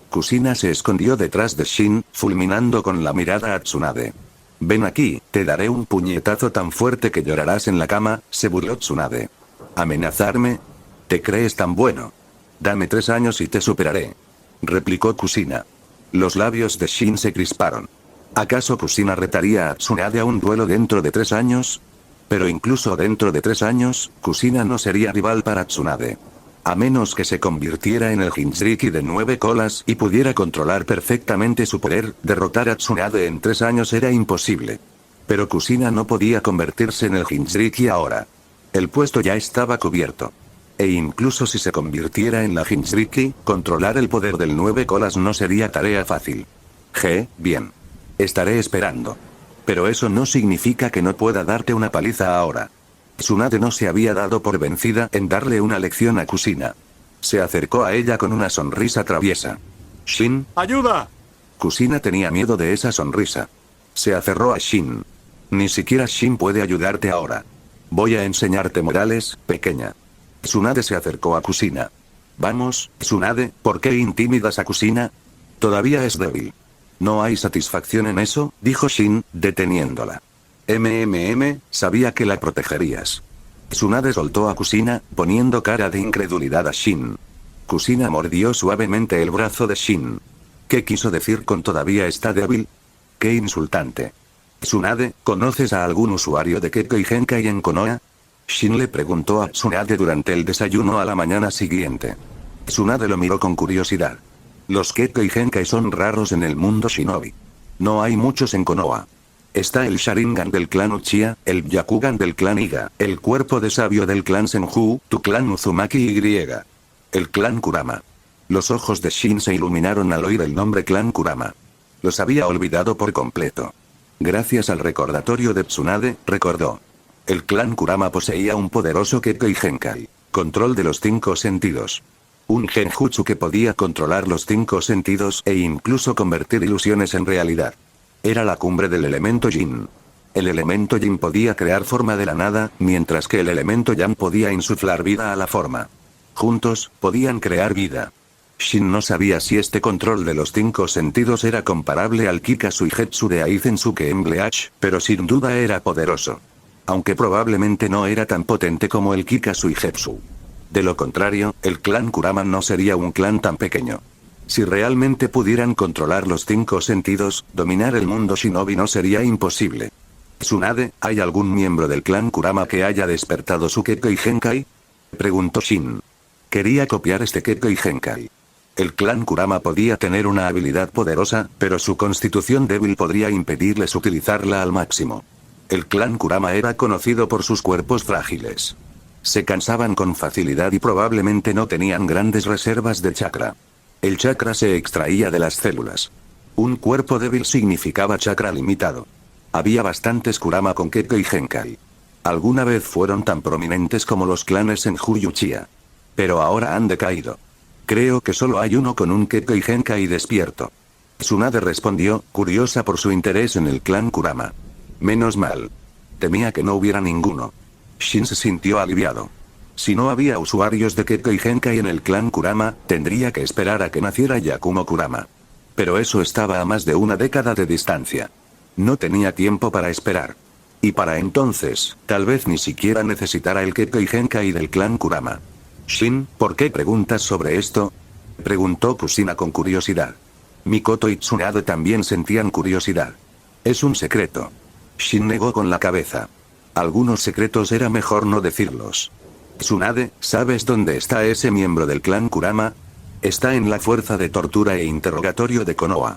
Kusina se escondió detrás de Shin, fulminando con la mirada a Tsunade. Ven aquí, te daré un puñetazo tan fuerte que llorarás en la cama, se burló Tsunade. ¿Amenazarme? ¿Te crees tan bueno? Dame 3 años y te superaré. Replicó Kusina. Los labios de Shin se crisparon. ¿Acaso Kusina retaría a Tsunade a un duelo dentro de 3 años? Pero incluso dentro de 3 años, Kusina no sería rival para Tsunade. A menos que se convirtiera en el Jinchuriki de 9 colas y pudiera controlar perfectamente su poder, derrotar a Tsunade en 3 años era imposible. Pero Kusina no podía convertirse en el Jinchuriki ahora. El puesto ya estaba cubierto. E incluso si se convirtiera en la Jinchuriki, controlar el poder del 9 colas no sería tarea fácil. Bien. Estaré esperando. Pero eso no significa que no pueda darte una paliza ahora. Tsunade no se había dado por vencida en darle una lección a Kusina. Se acercó a ella con una sonrisa traviesa. Shin, ¡ayuda! Kusina tenía miedo de esa sonrisa. Se aferró a Shin. Ni siquiera Shin puede ayudarte ahora. Voy a enseñarte modales, pequeña. Tsunade se acercó a Kusina. Vamos, Tsunade, ¿por qué intimidas a Kusina? Todavía es débil. No hay satisfacción en eso, dijo Shin, deteniéndola. Sabía que la protegerías. Tsunade soltó a Kusina, poniendo cara de incredulidad a Shin. Kusina mordió suavemente el brazo de Shin. ¿Qué quiso decir con todavía está débil? ¡Qué insultante! Tsunade, ¿conoces a algún usuario de Kekkei Genkai en Konoha? Shin le preguntó a Tsunade durante el desayuno a la mañana siguiente. Tsunade lo miró con curiosidad. Los Kekkei Genkai son raros en el mundo shinobi. No hay muchos en Konoha. Está el Sharingan del clan Uchiha, el Byakugan del clan Iga, el cuerpo de sabio del clan Senju, tu clan Uzumaki Y. El clan Kurama. Los ojos de Shin se iluminaron al oír el nombre clan Kurama. Los había olvidado por completo. Gracias al recordatorio de Tsunade, recordó. El clan Kurama poseía un poderoso Kekkei Genkai. Control de los 5 sentidos. Un genjutsu que podía controlar los 5 sentidos e incluso convertir ilusiones en realidad. Era la cumbre del elemento Yin. El elemento Yin podía crear forma de la nada, mientras que el elemento Yang podía insuflar vida a la forma. Juntos, podían crear vida. Shin no sabía si este control de los 5 sentidos era comparable al Kikasuigetsu de Aizensuke en Bleach, pero sin duda era poderoso. Aunque probablemente no era tan potente como el Kikasuigetsu. De lo contrario, el clan Kurama no sería un clan tan pequeño. Si realmente pudieran controlar los 5 sentidos, dominar el mundo shinobi no sería imposible. Tsunade, ¿hay algún miembro del clan Kurama que haya despertado su Kekkei Genkai? Preguntó Shin. Quería copiar este Kekkei Genkai. El clan Kurama podía tener una habilidad poderosa, pero su constitución débil podría impedirles utilizarla al máximo. El clan Kurama era conocido por sus cuerpos frágiles. Se cansaban con facilidad y probablemente no tenían grandes reservas de chakra. El chakra se extraía de las células. Un cuerpo débil significaba chakra limitado. Había bastantes Kurama con Kekkei Genkai. Alguna vez fueron tan prominentes como los clanes Senju y Uchiha. Pero ahora han decaído. Creo que solo hay uno con un Kekkei Genkai despierto. Tsunade respondió, curiosa por su interés en el clan Kurama. Menos mal. Temía que no hubiera ninguno. Shin se sintió aliviado. Si no había usuarios de Kekkei Genkai en el clan Kurama, tendría que esperar a que naciera Yakumo Kurama. Pero eso estaba a más de una década de distancia. No tenía tiempo para esperar. Y para entonces, tal vez ni siquiera necesitara el Kekkei Genkai del clan Kurama. Shin, ¿por qué preguntas sobre esto? Preguntó Kusina con curiosidad. Mikoto y Tsunade también sentían curiosidad. Es un secreto. Shin negó con la cabeza. Algunos secretos era mejor no decirlos. Tsunade, ¿sabes dónde está ese miembro del clan Kurama? Está en la fuerza de tortura e interrogatorio de Konoha.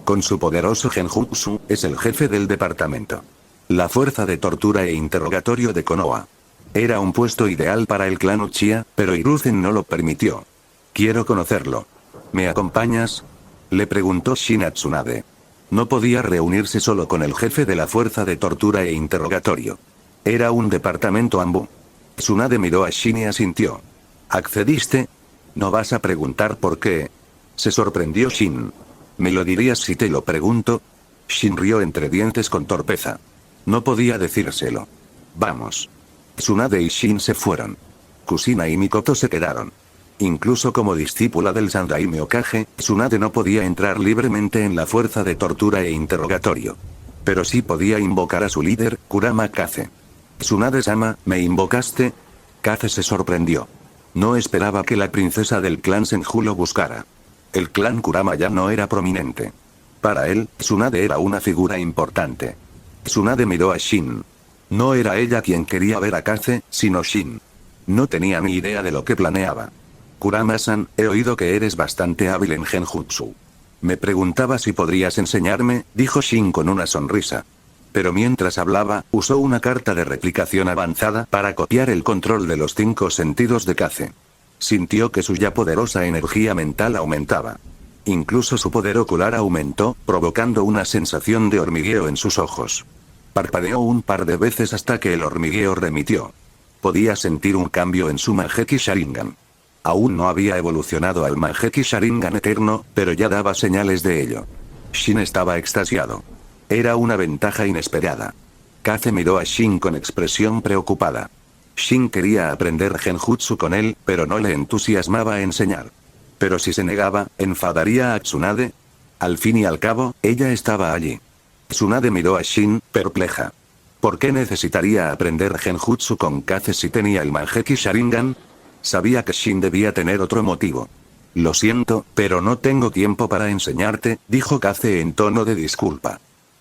Con su poderoso genjutsu, es el jefe del departamento. La fuerza de tortura e interrogatorio de Konoha. Era un puesto ideal para el clan Uchiha, pero Hiruzen no lo permitió. Quiero conocerlo. ¿Me acompañas? Le preguntó Shin a Tsunade. No podía reunirse solo con el jefe de la fuerza de tortura e interrogatorio. Era un departamento Anbu. Tsunade miró a Shin y asintió. ¿Accediste? ¿No vas a preguntar por qué? Se sorprendió Shin. ¿Me lo dirías si te lo pregunto? Shin rió entre dientes con torpeza. No podía decírselo. Vamos. Tsunade y Shin se fueron. Kusina y Mikoto se quedaron. Incluso como discípula del Sandaime Hokage, Tsunade no podía entrar libremente en la fuerza de tortura e interrogatorio. Pero sí podía invocar a su líder, Kurama Kaze. Tsunade-sama, ¿me invocaste? Kaze se sorprendió. No esperaba que la princesa del clan Senju lo buscara. El clan Kurama ya no era prominente. Para él, Tsunade era una figura importante. Tsunade miró a Shin. No era ella quien quería ver a Kaze, sino Shin. No tenía ni idea de lo que planeaba. Kurama-san, he oído que eres bastante hábil en genjutsu. Me preguntaba si podrías enseñarme, dijo Shin con una sonrisa. Pero mientras hablaba, usó una carta de replicación avanzada para copiar el control de los 5 sentidos de Kaze. Sintió que su ya poderosa energía mental aumentaba. Incluso su poder ocular aumentó, provocando una sensación de hormigueo en sus ojos. Parpadeó un par de veces hasta que el hormigueo remitió. Podía sentir un cambio en su Mangekyou Sharingan. Aún no había evolucionado al Mangekyou Sharingan eterno, pero ya daba señales de ello. Shin estaba extasiado. Era una ventaja inesperada. Kaze miró a Shin con expresión preocupada. Shin quería aprender genjutsu con él, pero no le entusiasmaba enseñar. Pero si se negaba, ¿enfadaría a Tsunade? Al fin y al cabo, ella estaba allí. Tsunade miró a Shin, perpleja. ¿Por qué necesitaría aprender genjutsu con Kaze si tenía el Mangekyou Sharingan? Sabía que Shin debía tener otro motivo. Lo siento, pero no tengo tiempo para enseñarte, dijo Kaze en tono de disculpa.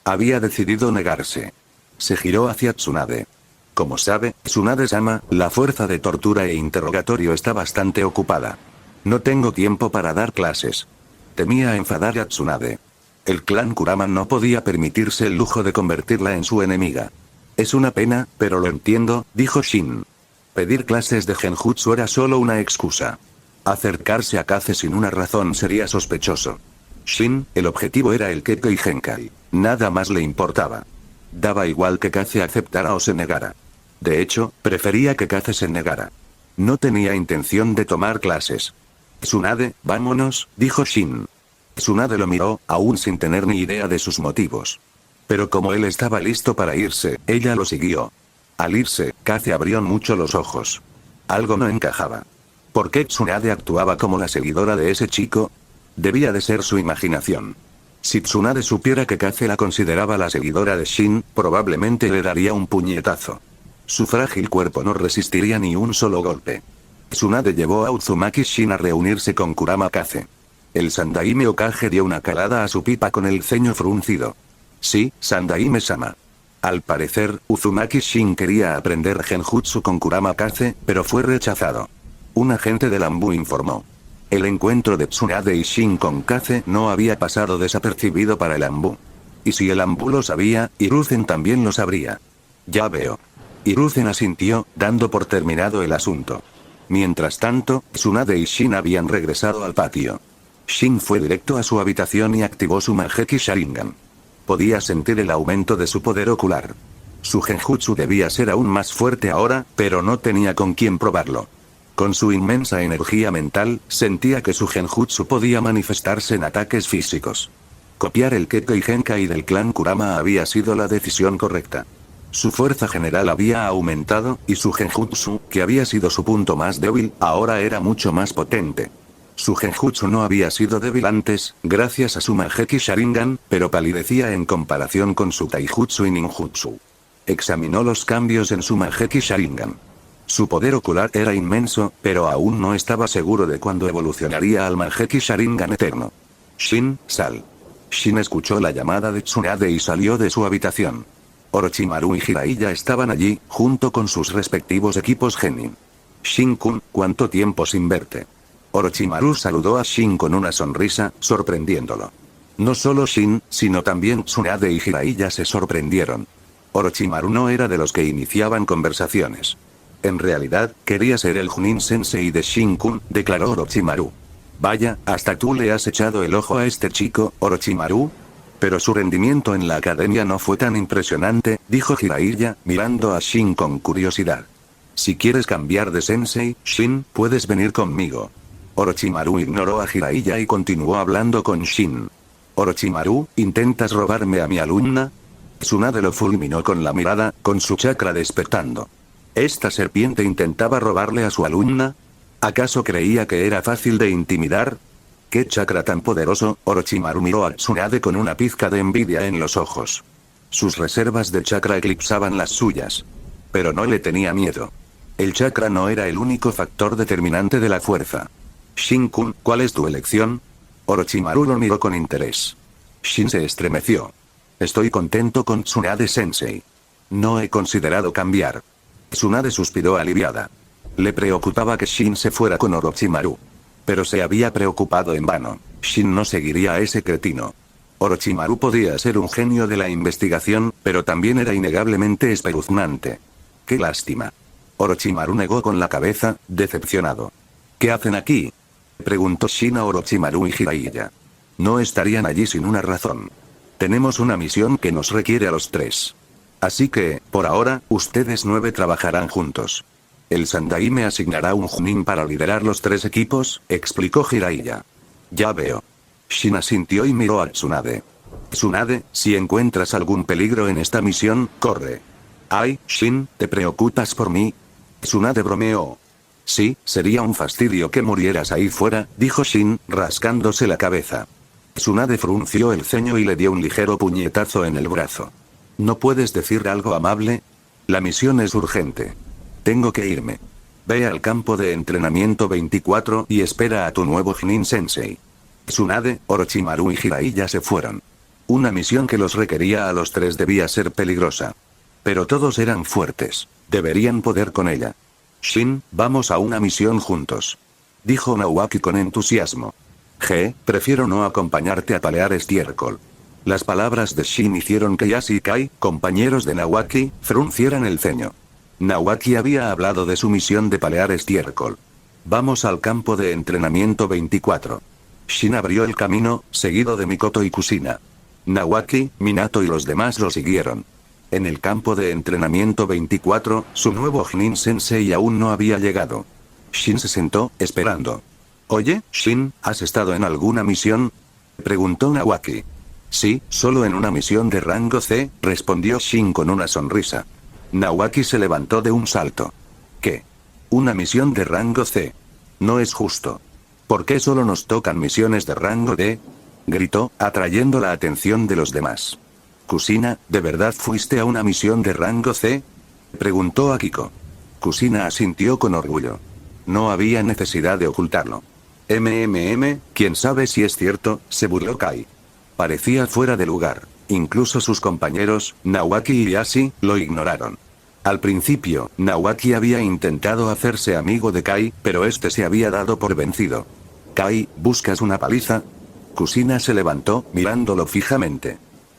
Había decidido negarse. Se giró hacia Tsunade. Como sabe, Tsunade-sama, la fuerza de tortura e interrogatorio está bastante ocupada. No tengo tiempo para dar clases. Temía enfadar a Tsunade. El clan Kurama no podía permitirse el lujo de convertirla en su enemiga. Es una pena, pero lo entiendo, dijo Shin. Pedir clases de genjutsu era solo una excusa. Acercarse a Kaze sin una razón sería sospechoso. Shin, el objetivo era el Kekkei Genkai. Nada más le importaba. Daba igual que Kaze aceptara o se negara. De hecho, prefería que Kaze se negara. No tenía intención de tomar clases. Tsunade, vámonos, dijo Shin. Tsunade lo miró, aún sin tener ni idea de sus motivos. Pero como él estaba listo para irse, ella lo siguió. Al irse, Kaze abrió mucho los ojos. Algo no encajaba. ¿Por qué Tsunade actuaba como la seguidora de ese chico? Debía de ser su imaginación. Si Tsunade supiera que Kaze la consideraba la seguidora de Shin, probablemente le daría un puñetazo. Su frágil cuerpo no resistiría ni un solo golpe. Tsunade llevó a Uzumaki Shin a reunirse con Kurama Kaze. El Sandaime Hokage dio una calada a su pipa con el ceño fruncido. Sí, Sandaime-sama. Al parecer, Uzumaki Shin quería aprender genjutsu con Kurama Kaze, pero fue rechazado. Un agente del Ambu informó. El encuentro de Tsunade y Shin con Kaze no había pasado desapercibido para el Ambu. Y si el Ambu lo sabía, Hiruzen también lo sabría. Ya veo. Hiruzen asintió, dando por terminado el asunto. Mientras tanto, Tsunade y Shin habían regresado al patio. Shin fue directo a su habitación y activó su Mangekyou Sharingan. Podía sentir el aumento de su poder ocular. Su genjutsu debía ser aún más fuerte ahora, pero no tenía con quién probarlo. Con su inmensa energía mental, sentía que su genjutsu podía manifestarse en ataques físicos. Copiar el Kekkei Genkai del clan Kurama había sido la decisión correcta. Su fuerza general había aumentado, y su genjutsu, que había sido su punto más débil, ahora era mucho más potente. Su genjutsu no había sido débil antes, gracias a su Mangekyou Sharingan, pero palidecía en comparación con su Taijutsu y Ninjutsu. Examinó los cambios en su Mangekyou Sharingan. Su poder ocular era inmenso, pero aún no estaba seguro de cuándo evolucionaría al Mangekyou Sharingan eterno. Shin, sal. Shin escuchó la llamada de Tsunade y salió de su habitación. Orochimaru y Jiraiya estaban allí, junto con sus respectivos equipos Genin. Shin-kun, ¿cuánto tiempo sin verte? Orochimaru saludó a Shin con una sonrisa, sorprendiéndolo. No solo Shin, sino también Tsunade y Jiraiya se sorprendieron. Orochimaru no era de los que iniciaban conversaciones. En realidad, quería ser el Junin Sensei de Shin-kun, declaró Orochimaru. Vaya, hasta tú le has echado el ojo a este chico, Orochimaru. Pero su rendimiento en la academia no fue tan impresionante, dijo Jiraiya, mirando a Shin con curiosidad. Si quieres cambiar de sensei, Shin, puedes venir conmigo. Orochimaru ignoró a Jiraiya y continuó hablando con Shin. Orochimaru, ¿intentas robarme a mi alumna? Tsunade lo fulminó con la mirada, con su chakra despertando. ¿Esta serpiente intentaba robarle a su alumna? ¿Acaso creía que era fácil de intimidar? ¿Qué chakra tan poderoso? Orochimaru miró a Tsunade con una pizca de envidia en los ojos. Sus reservas de chakra eclipsaban las suyas. Pero no le tenía miedo. El chakra no era el único factor determinante de la fuerza. Shin-kun, ¿cuál es tu elección? Orochimaru lo miró con interés. Shin se estremeció. Estoy contento con Tsunade Sensei. No he considerado cambiar. Tsunade suspiró aliviada. Le preocupaba que Shin se fuera con Orochimaru. Pero se había preocupado en vano. Shin no seguiría a ese cretino. Orochimaru podía ser un genio de la investigación, pero también era innegablemente espeluznante. ¡Qué lástima! Orochimaru negó con la cabeza, decepcionado. ¿Qué hacen aquí? Preguntó Shin a Orochimaru y Jiraiya. No estarían allí sin una razón. Tenemos una misión que nos requiere a los tres. Así que, por ahora, ustedes 9 trabajarán juntos. El Sandaime asignará un Junin para liderar los 3 equipos, explicó Jiraiya. Ya veo. Shin asintió y miró a Tsunade. Tsunade, si encuentras algún peligro en esta misión, corre. Ay, Shin, ¿te preocupas por mí? Tsunade bromeó. Sí, sería un fastidio que murieras ahí fuera, dijo Shin, rascándose la cabeza. Tsunade frunció el ceño y le dio un ligero puñetazo en el brazo. ¿No puedes decir algo amable? La misión es urgente. Tengo que irme. Ve al campo de entrenamiento 24 y espera a tu nuevo Chunin Sensei. Tsunade, Orochimaru y Jiraiya se fueron. Una misión que los requería a los 3 debía ser peligrosa. Pero todos eran fuertes. Deberían poder con ella. Shin, vamos a una misión juntos. Dijo Naoaki con entusiasmo. Prefiero no acompañarte a palear estiércol. Las palabras de Shin hicieron que Yasi y Kai, compañeros de Nawaki, fruncieran el ceño. Nawaki había hablado de su misión de palear estiércol. Vamos al campo de entrenamiento 24. Shin abrió el camino, seguido de Mikoto y Kusina. Nawaki, Minato y los demás lo siguieron. En el campo de entrenamiento 24, su nuevo Chunin Sensei aún no había llegado. Shin se sentó, esperando. Oye, Shin, ¿has estado en alguna misión? Preguntó Nawaki. Sí, solo en una misión de rango C, respondió Shin con una sonrisa. Nawaki se levantó de un salto. ¿Qué? ¿Una misión de rango C? No es justo. ¿Por qué solo nos tocan misiones de rango D? Gritó, atrayendo la atención de los demás. Kusina, ¿de verdad fuiste a una misión de rango C? Preguntó Akiko. Kusina asintió con orgullo. No había necesidad de ocultarlo. ¿Quién sabe si es cierto?, se burló Kai. Parecía fuera de lugar. Incluso sus compañeros, Nawaki y Yasi, lo ignoraron. Al principio, Nawaki había intentado hacerse amigo de Kai, pero este se había dado por vencido. Kai, ¿buscas una paliza? Kusina se levantó, mirándolo fijamente.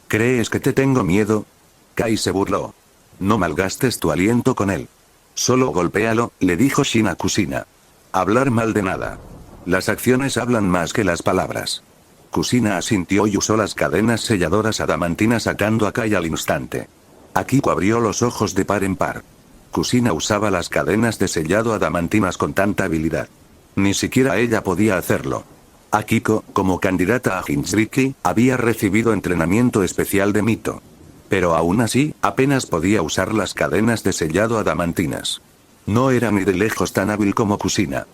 ¿Crees que te tengo miedo? Kai se burló. No malgastes tu aliento con él. Solo golpéalo, le dijo Shin a Kusina. Hablar mal de nada. Las acciones hablan más que las palabras. Kusina asintió y usó las cadenas selladoras adamantinas sacando a Kai al instante. Akiko abrió los ojos de par en par. Kusina usaba las cadenas de sellado adamantinas con tanta habilidad. Ni siquiera ella podía hacerlo. Akiko, como candidata a Jinchuriki, había recibido entrenamiento especial de Mito. Pero aún así, apenas podía usar las cadenas de sellado adamantinas. No era ni de lejos tan hábil como Kusina.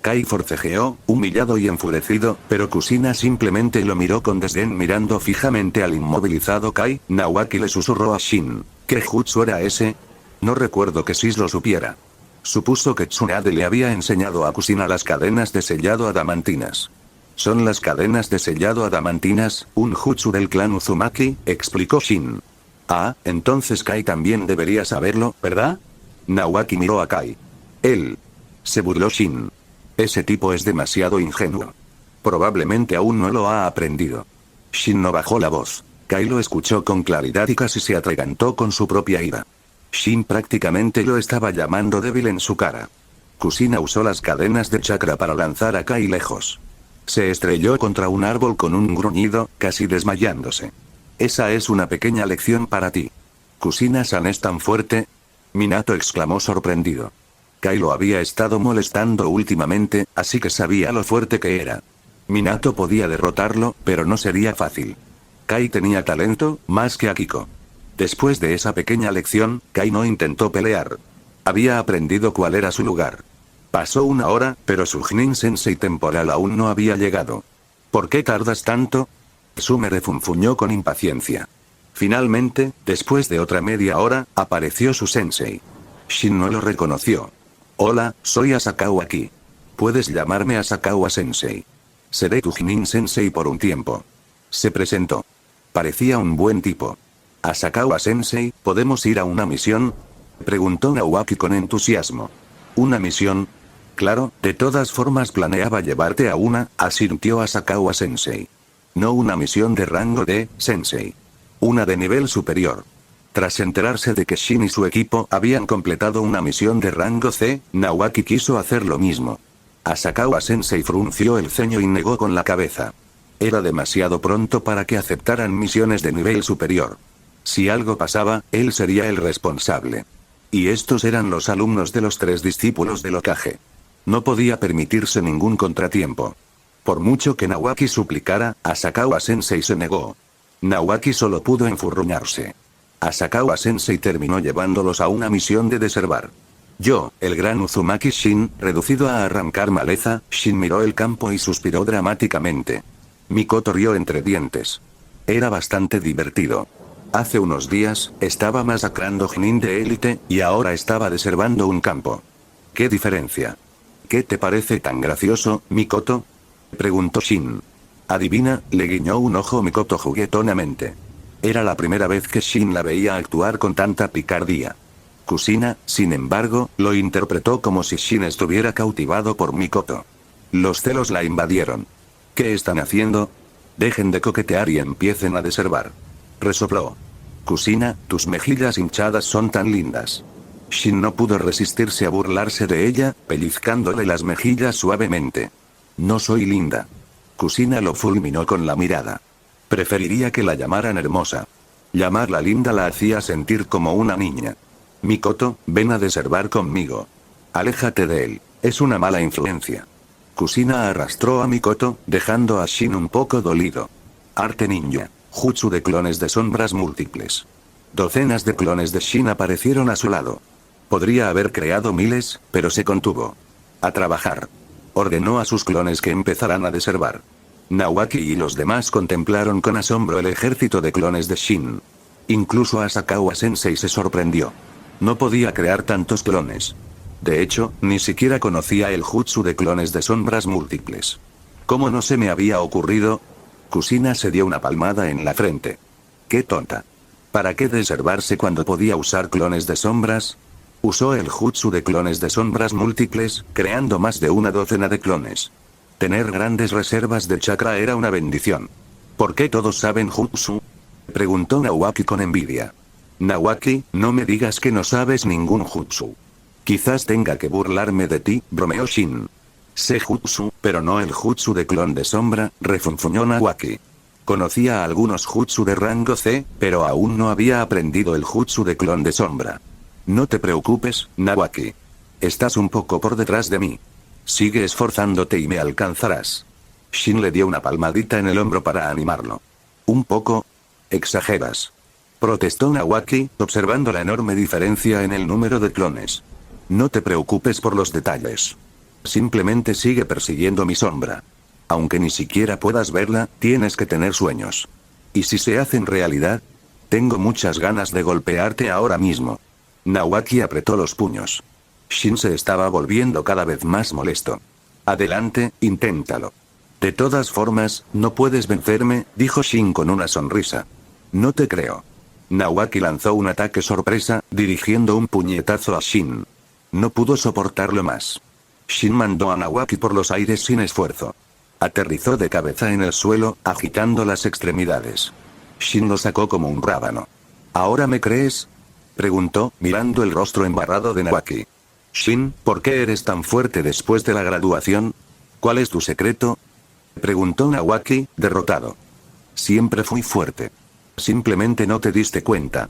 Kai forcejeó, humillado y enfurecido, pero Kusina simplemente lo miró con desdén mirando fijamente al inmovilizado Kai. Nawaki le susurró a Shin. ¿Qué jutsu era ese? No recuerdo que Sis lo supiera. Supuso que Tsunade le había enseñado a Kusina las cadenas de sellado adamantinas. Son las cadenas de sellado adamantinas, un jutsu del clan Uzumaki, explicó Shin. Ah, entonces Kai también debería saberlo, ¿verdad? Nawaki miró a Kai. Él. Se burló Shin. Ese tipo es demasiado ingenuo. Probablemente aún no lo ha aprendido. Shin no bajó la voz. Kai lo escuchó con claridad y casi se atragantó con su propia ira. Shin prácticamente lo estaba llamando débil en su cara. Kusina usó las cadenas de chakra para lanzar a Kai lejos. Se estrelló contra un árbol con un gruñido, casi desmayándose. Esa es una pequeña lección para ti. ¿Kusina-san es tan fuerte? Minato exclamó sorprendido. Kai lo había estado molestando últimamente, así que sabía lo fuerte que era. Minato podía derrotarlo, pero no sería fácil. Kai tenía talento, más que Akiko. Después de esa pequeña lección, Kai no intentó pelear. Había aprendido cuál era su lugar. Pasó una hora, pero su Chunin Sensei temporal aún no había llegado. ¿Por qué tardas tanto? Tsume refunfuñó con impaciencia. Finalmente, después de otra media hora, apareció su sensei. Shin no lo reconoció. Hola, soy Asakawa aquí. Puedes llamarme Asakawa Sensei. Seré tu Chunin Sensei por un tiempo. Se presentó. Parecía un buen tipo. Asakawa Sensei, ¿podemos ir a una misión? Preguntó Nawaki con entusiasmo. ¿Una misión? Claro, de todas formas planeaba llevarte a una, asintió Asakawa Sensei. No una misión de rango D, Sensei. Una de nivel superior. Tras enterarse de que Shin y su equipo habían completado una misión de rango C, Nawaki quiso hacer lo mismo. Asakawa Sensei frunció el ceño y negó con la cabeza. Era demasiado pronto para que aceptaran misiones de nivel superior. Si algo pasaba, él sería el responsable. Y estos eran los alumnos de los 3 discípulos del Hokage. No podía permitirse ningún contratiempo. Por mucho que Nawaki suplicara, Asakawa Sensei se negó. Nawaki solo pudo enfurruñarse. Asakawa Sensei terminó llevándolos a una misión de deservar. Yo, el gran Uzumaki Shin, reducido a arrancar maleza, Shin miró el campo y suspiró dramáticamente. Mikoto rió entre dientes. Era bastante divertido. Hace unos días, estaba masacrando Chunin de élite, y ahora estaba deservando un campo. ¿Qué diferencia? ¿Qué te parece tan gracioso, Mikoto? Preguntó Shin. Adivina, le guiñó un ojo Mikoto juguetonamente. Era la primera vez que Shin la veía actuar con tanta picardía. Kusina, sin embargo, lo interpretó como si Shin estuviera cautivado por Mikoto. Los celos la invadieron. ¿Qué están haciendo? Dejen de coquetear y empiecen a deservar. Resopló. Kusina, tus mejillas hinchadas son tan lindas. Shin no pudo resistirse a burlarse de ella, pellizcándole las mejillas suavemente. No soy linda. Kusina lo fulminó con la mirada. Preferiría que la llamaran hermosa. Llamarla linda la hacía sentir como una niña. Mikoto, ven a deservar conmigo. Aléjate de él, es una mala influencia. Kusina arrastró a Mikoto, dejando a Shin un poco dolido. Arte ninja, jutsu de clones de sombras múltiples. Docenas de clones de Shin aparecieron a su lado. Podría haber creado miles, pero se contuvo. A trabajar. Ordenó a sus clones que empezaran a deservar. Nawaki y los demás contemplaron con asombro el ejército de clones de Shin. Incluso Asakawa Sensei se sorprendió. No podía crear tantos clones. De hecho, ni siquiera conocía el jutsu de clones de sombras múltiples. ¿Cómo no se me había ocurrido? Kusina se dio una palmada en la frente. ¡Qué tonta! ¿Para qué deservarse cuando podía usar clones de sombras? Usó el jutsu de clones de sombras múltiples, creando más de una docena de clones. Tener grandes reservas de chakra era una bendición. ¿Por qué todos saben jutsu? Preguntó Nawaki con envidia. Nawaki, no me digas que no sabes ningún jutsu. Quizás tenga que burlarme de ti, bromeó Shin. Sé jutsu, pero no el jutsu de clon de sombra, refunfuñó Nawaki. Conocía algunos jutsu de rango C, pero aún no había aprendido el jutsu de clon de sombra. No te preocupes, Nawaki. Estás un poco por detrás de mí. Sigue esforzándote y me alcanzarás. Shin le dio una palmadita en el hombro para animarlo. ¿Un poco? Exageras. Protestó Nawaki, observando la enorme diferencia en el número de clones. No te preocupes por los detalles. Simplemente sigue persiguiendo mi sombra. Aunque ni siquiera puedas verla, tienes que tener sueños. ¿Y si se hacen realidad? Tengo muchas ganas de golpearte ahora mismo. Nawaki apretó los puños. Shin se estaba volviendo cada vez más molesto. Adelante, inténtalo. De todas formas, no puedes vencerme, dijo Shin con una sonrisa. No te creo. Nawaki lanzó un ataque sorpresa, dirigiendo un puñetazo a Shin. No pudo soportarlo más. Shin mandó a Nawaki por los aires sin esfuerzo. Aterrizó de cabeza en el suelo, agitando las extremidades. Shin lo sacó como un rábano. ¿Ahora me crees? Preguntó, mirando el rostro embarrado de Nawaki. Shin, ¿por qué eres tan fuerte después de la graduación? ¿Cuál es tu secreto? Preguntó Nawaki, derrotado. Siempre fui fuerte. Simplemente no te diste cuenta.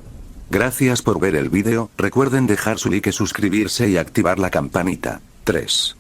Gracias por ver el vídeo, recuerden dejar su like, suscribirse y activar la campanita. 3.